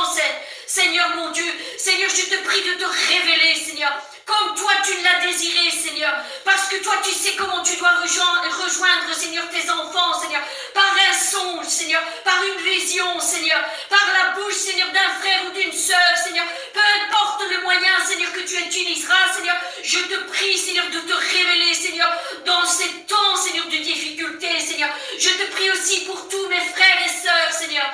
B: Seigneur, mon Dieu. Seigneur, je te prie de te révéler, Seigneur, comme toi tu l'as désiré, Seigneur, parce que toi tu sais comment tu dois rejoindre, Seigneur, tes enfants, Seigneur, par un songe, Seigneur, par une vision, Seigneur, par la bouche, Seigneur, d'un frère ou d'une sœur, Seigneur, peu importe le moyen, Seigneur, que tu utiliseras, Seigneur, je te prie, Seigneur, de te révéler, Seigneur, dans ces temps, Seigneur, de difficulté, Seigneur. Je te prie aussi pour tous mes frères et sœurs, Seigneur,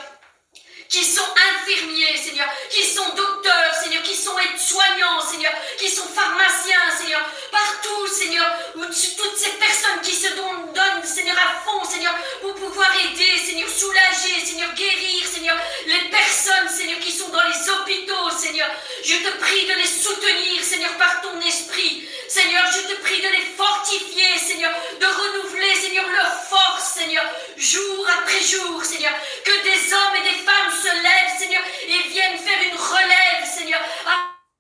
B: qui sont infirmiers, Seigneur, qui sont docteurs, Seigneur, qui sont aides-soignants, Seigneur, qui sont pharmaciens, Seigneur, partout, Seigneur, où toutes ces personnes qui se donnent, Seigneur, à fond, Seigneur, pour pouvoir aider, Seigneur, soulager, Seigneur, guérir, Seigneur, les personnes, Seigneur, qui sont dans les hôpitaux, Seigneur, je te prie de les soutenir, Seigneur, par ton esprit, Seigneur, je te prie de les fortifier, Seigneur, de renouveler, Seigneur, leur force, Seigneur, jour après jour, Seigneur, que des hommes et des femmes se lèvent, Seigneur, et viennent faire une relève, Seigneur,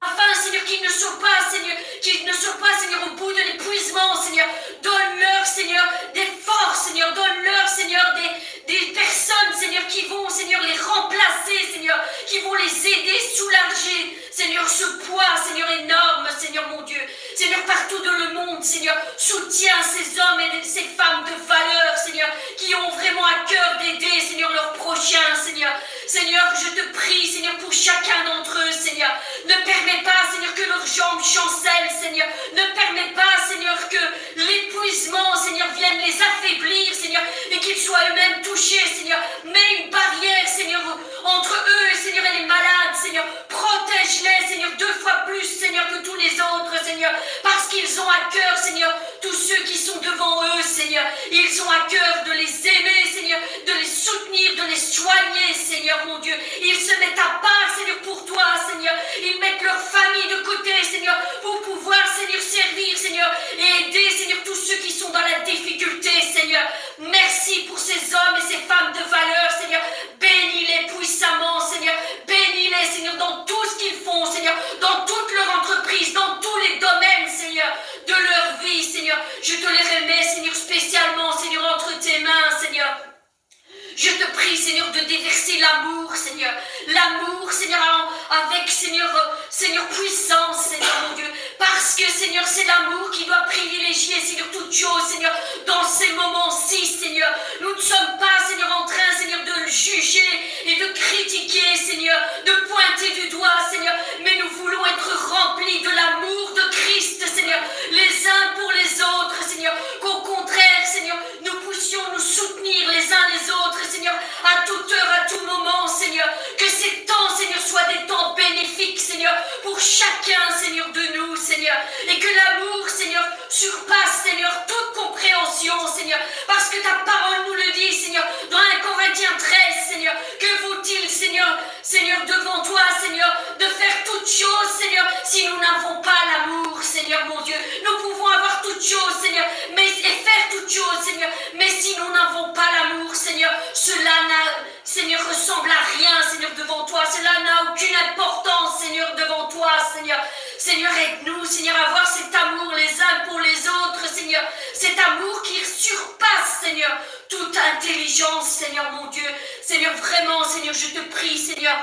B: afin, Seigneur, qu'ils ne soient pas, Seigneur, au bout de l'épuisement, Seigneur. Donne-leur, Seigneur, des forces, Seigneur. Donne-leur, Seigneur, des personnes, Seigneur, qui vont, Seigneur, les remplacer, Seigneur, qui vont les aider, soulager, Seigneur, ce poids, Seigneur, énorme, Seigneur, mon Dieu. Seigneur, partout dans le monde, Seigneur, soutiens ces hommes et ces femmes de valeur, Seigneur, qui ont vraiment à cœur d'aider, Seigneur, leurs prochains, Seigneur. Seigneur, je te prie, Seigneur, pour chacun d'entre eux, Seigneur. Ne permets pas, Seigneur, que leurs jambes chancellent, Seigneur. Ne permets pas, Seigneur, que l'épuisement, Seigneur, vienne les affaiblir, Seigneur, et qu'ils soient eux-mêmes touchés, Seigneur. Mets une barrière, Seigneur, entre eux, Seigneur, et les malades, Seigneur. Protège protège-les, Seigneur, 2 fois plus, Seigneur, que tous les autres, Seigneur, parce qu'ils ont à cœur, Seigneur, tous ceux qui sont devant eux, Seigneur, ils ont à cœur de les aimer, Seigneur, de les soutenir, de les soigner, Seigneur, mon Dieu. Ils se mettent à part, Seigneur, pour toi, Seigneur. Ils mettent leur famille de côté, Seigneur, pour pouvoir, Seigneur, servir, Seigneur, et aider, Seigneur, tous ceux qui sont dans la difficulté, Seigneur. Merci pour ces hommes et ces femmes de valeur, Seigneur. Bénis-les puissamment, Seigneur. Bénis-les, Seigneur, dans tout ce qu'ils font, Seigneur, dans toute leur entreprise, dans tous les domaines, Seigneur, de leur vie, Seigneur. Je te les remets, Seigneur, spécialement, Seigneur, entre tes mains, Seigneur. Je te prie, Seigneur, de déverser l'amour, Seigneur. L'amour, Seigneur, avec, Seigneur, puissance, Seigneur, mon Dieu. Parce que, Seigneur, c'est l'amour qui doit privilégier, Seigneur, toute chose, Seigneur, dans ces moments-ci, Seigneur. Nous ne sommes pas, Seigneur, en train, Seigneur, de juger et de critiquer, Seigneur, de pointer du doigt, Seigneur, mais nous voulons être remplis de l'amour de Christ, Seigneur, les uns pour les autres, Seigneur, qu'au contraire, Seigneur, nous puissions nous soutenir les uns les autres, Seigneur, à toute heure, à tout moment, Seigneur, que ces temps, Seigneur, soient des temps bénéfiques, Seigneur, pour chacun, Seigneur, de nous, Seigneur, et que l'amour, Seigneur, surpasse, Seigneur, toute compréhension, Seigneur, parce que ta parole nous le dit, Seigneur, dans 1 Corinthiens 13, Seigneur, que vaut-il, Seigneur, devant toi, Seigneur, de faire toutes choses, Seigneur, si nous n'avons pas l'amour, Seigneur, mon Dieu. Nous pouvons avoir toutes choses, Seigneur, et faire toutes choses, Seigneur, mais si nous n'avons pas l'amour, Seigneur, cela Seigneur, ressemble à rien, Seigneur, devant toi. Cela n'a aucune importance, Seigneur, devant toi, Seigneur. Seigneur, aide-nous, Seigneur, à avoir cet amour les uns pour les autres, Seigneur. Cet amour qui surpasse, Seigneur, toute intelligence, Seigneur, mon Dieu. Seigneur, vraiment, Seigneur, je te prie, Seigneur,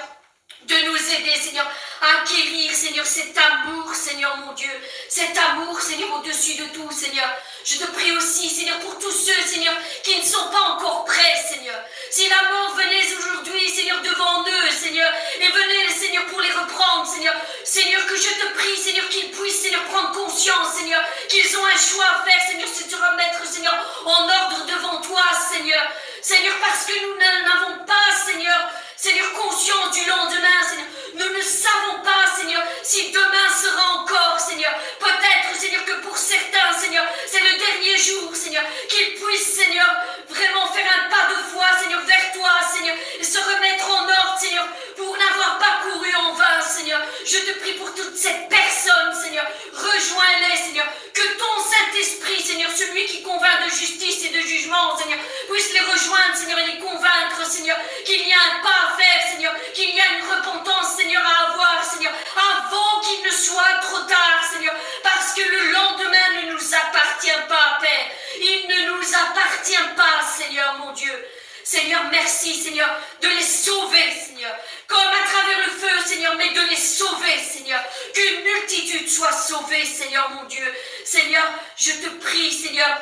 B: de nous aider, Seigneur, à acquérir, Seigneur, cet amour, Seigneur, mon Dieu. Cet amour, Seigneur, au-dessus de tout, Seigneur. Je te prie aussi, Seigneur, pour tous ceux, Seigneur, qui ne sont pas encore prêts, Seigneur. Si la mort venait aujourd'hui, Seigneur, devant eux, Seigneur, et venait, Seigneur, pour les reprendre, Seigneur. Seigneur, que je te prie, Seigneur, qu'ils puissent, Seigneur, prendre conscience, Seigneur, qu'ils ont un choix à faire, Seigneur, c'est de se remettre, Seigneur, en ordre devant toi, Seigneur. Seigneur, parce que nous n'avons pas, Seigneur, conscience du lendemain, Seigneur. Nous ne savons pas, Seigneur, si demain sera encore, Seigneur. Peut-être, Seigneur, que pour certains, Seigneur, c'est le dernier jour, Seigneur, qu'ils puissent, Seigneur, vraiment faire un pas de foi, Seigneur, vers toi, Seigneur, et se remettre en ordre, Seigneur, pour n'avoir pas couru en vain, Seigneur. Je te prie pour toutes ces personnes, Seigneur. Rejoins-les, Seigneur. Que ton Saint-Esprit, Seigneur, celui qui convainc de justice et de jugement, Seigneur, puisse les rejoindre, Seigneur, et les convaincre, Seigneur, qu'il y a un pas à faire, Seigneur, qu'il y a une repentance, Seigneur, à avoir, Seigneur, avant qu'il ne soit trop tard, Seigneur, parce que le lendemain ne nous appartient pas, Père. Il ne nous appartient pas, Seigneur, mon Dieu. Seigneur, merci, Seigneur, de les sauver, Seigneur, comme à travers le feu, Seigneur, mais de les sauver, Seigneur, qu'une multitude soit sauvée, Seigneur, mon Dieu. Seigneur, je te prie, Seigneur,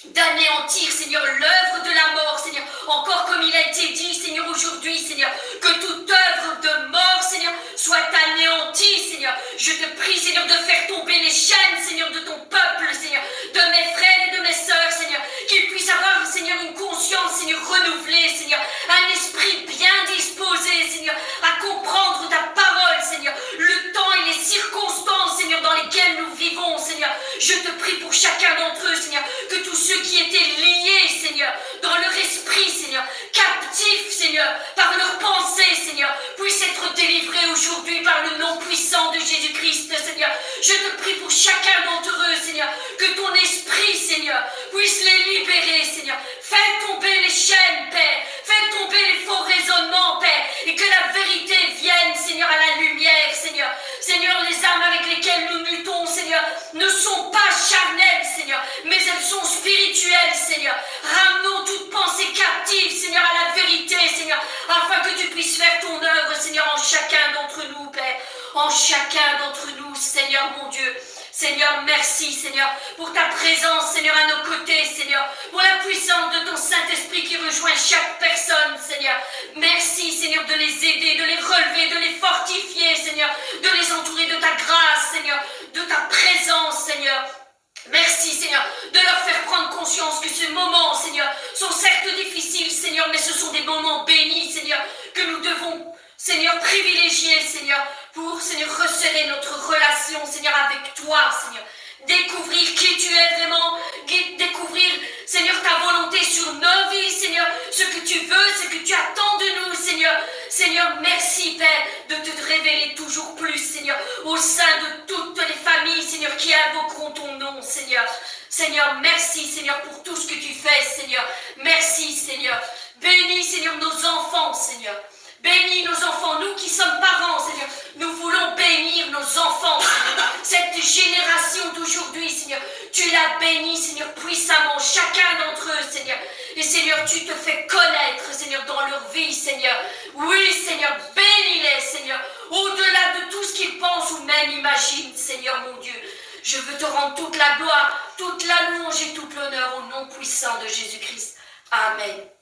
B: d'anéantir, Seigneur, l'œuvre de la mort, Seigneur, encore comme il a été dit, Seigneur, aujourd'hui, Seigneur, que toute œuvre de mort, Seigneur, soit anéantie, Seigneur. Je te prie, Seigneur, de faire tomber les chaînes, Seigneur, de ton peuple, Seigneur, de mes frères et de mes sœurs, Seigneur, qu'ils puissent avoir, Seigneur, une conscience, Seigneur, renouvelée, Seigneur, un esprit bien disposé, Seigneur, à comprendre ta parole, Seigneur, le temps et les circonstances, Seigneur, dans lesquelles nous vivons, Seigneur. Je te prie pour chacun d'entre eux, Seigneur, que tous ceux qui étaient liés, Seigneur, dans leur esprit, Seigneur, captifs, Seigneur, par leurs pensées, Seigneur, puissent être délivrés aujourd'hui par le nom puissant de Jésus-Christ, Seigneur. Je te prie pour chacun d'entre eux, Seigneur, que ton esprit, Seigneur, puisse les libérer, Seigneur. Fais tomber les chaînes, Père. Fais tomber les faux raisonnements, Père. Et que la vérité vienne, Seigneur, à la lumière, Seigneur. Seigneur, les âmes avec lesquelles nous luttons, Seigneur, ne sont pas charnelles, Seigneur, mais elles sont spirituelles, Seigneur. Ramenons toute pensée captive, Seigneur, à la vérité, Seigneur, afin que tu puisses faire ton œuvre, Seigneur, en chacun d'entre nous, Père. En chacun d'entre nous, Seigneur, mon Dieu. Seigneur, merci, Seigneur, pour ta présence, Seigneur, à nos côtés, Seigneur, pour la puissance de ton Saint-Esprit qui rejoint chaque personne, Seigneur. Merci, Seigneur, de les aider, de les relever, de les fortifier, Seigneur, de les entourer de ta grâce, Seigneur, de ta présence, Seigneur. Merci, Seigneur, de leur faire prendre conscience que ces moments, Seigneur, sont certes difficiles, Seigneur, mais ce sont des moments bénis, Seigneur, que nous devons, Seigneur, privilégié, Seigneur, pour, Seigneur, resserrer notre relation, Seigneur, avec toi, Seigneur. Découvrir qui tu es vraiment, découvrir, Seigneur, ta volonté sur nos vies, Seigneur, ce que tu veux, ce que tu attends de nous, Seigneur. Seigneur, merci, Père, de te révéler toujours plus, Seigneur, au sein de toutes les familles, Seigneur, qui invoqueront ton nom, Seigneur. Seigneur, merci, Seigneur, pour tout ce que tu fais, Seigneur. Merci, Seigneur. Bénis, Seigneur, nos enfants, Seigneur. Bénis nos enfants, nous qui sommes parents, Seigneur, nous voulons bénir nos enfants, Seigneur. Cette génération d'aujourd'hui, Seigneur, tu l'as béni, Seigneur, puissamment, chacun d'entre eux, Seigneur. Et Seigneur, tu te fais connaître, Seigneur, dans leur vie, Seigneur. Oui, Seigneur, bénis-les, Seigneur, au-delà de tout ce qu'ils pensent ou même imaginent, Seigneur, mon Dieu. Je veux te rendre toute la gloire, toute la louange et toute l'honneur au nom puissant de Jésus-Christ. Amen.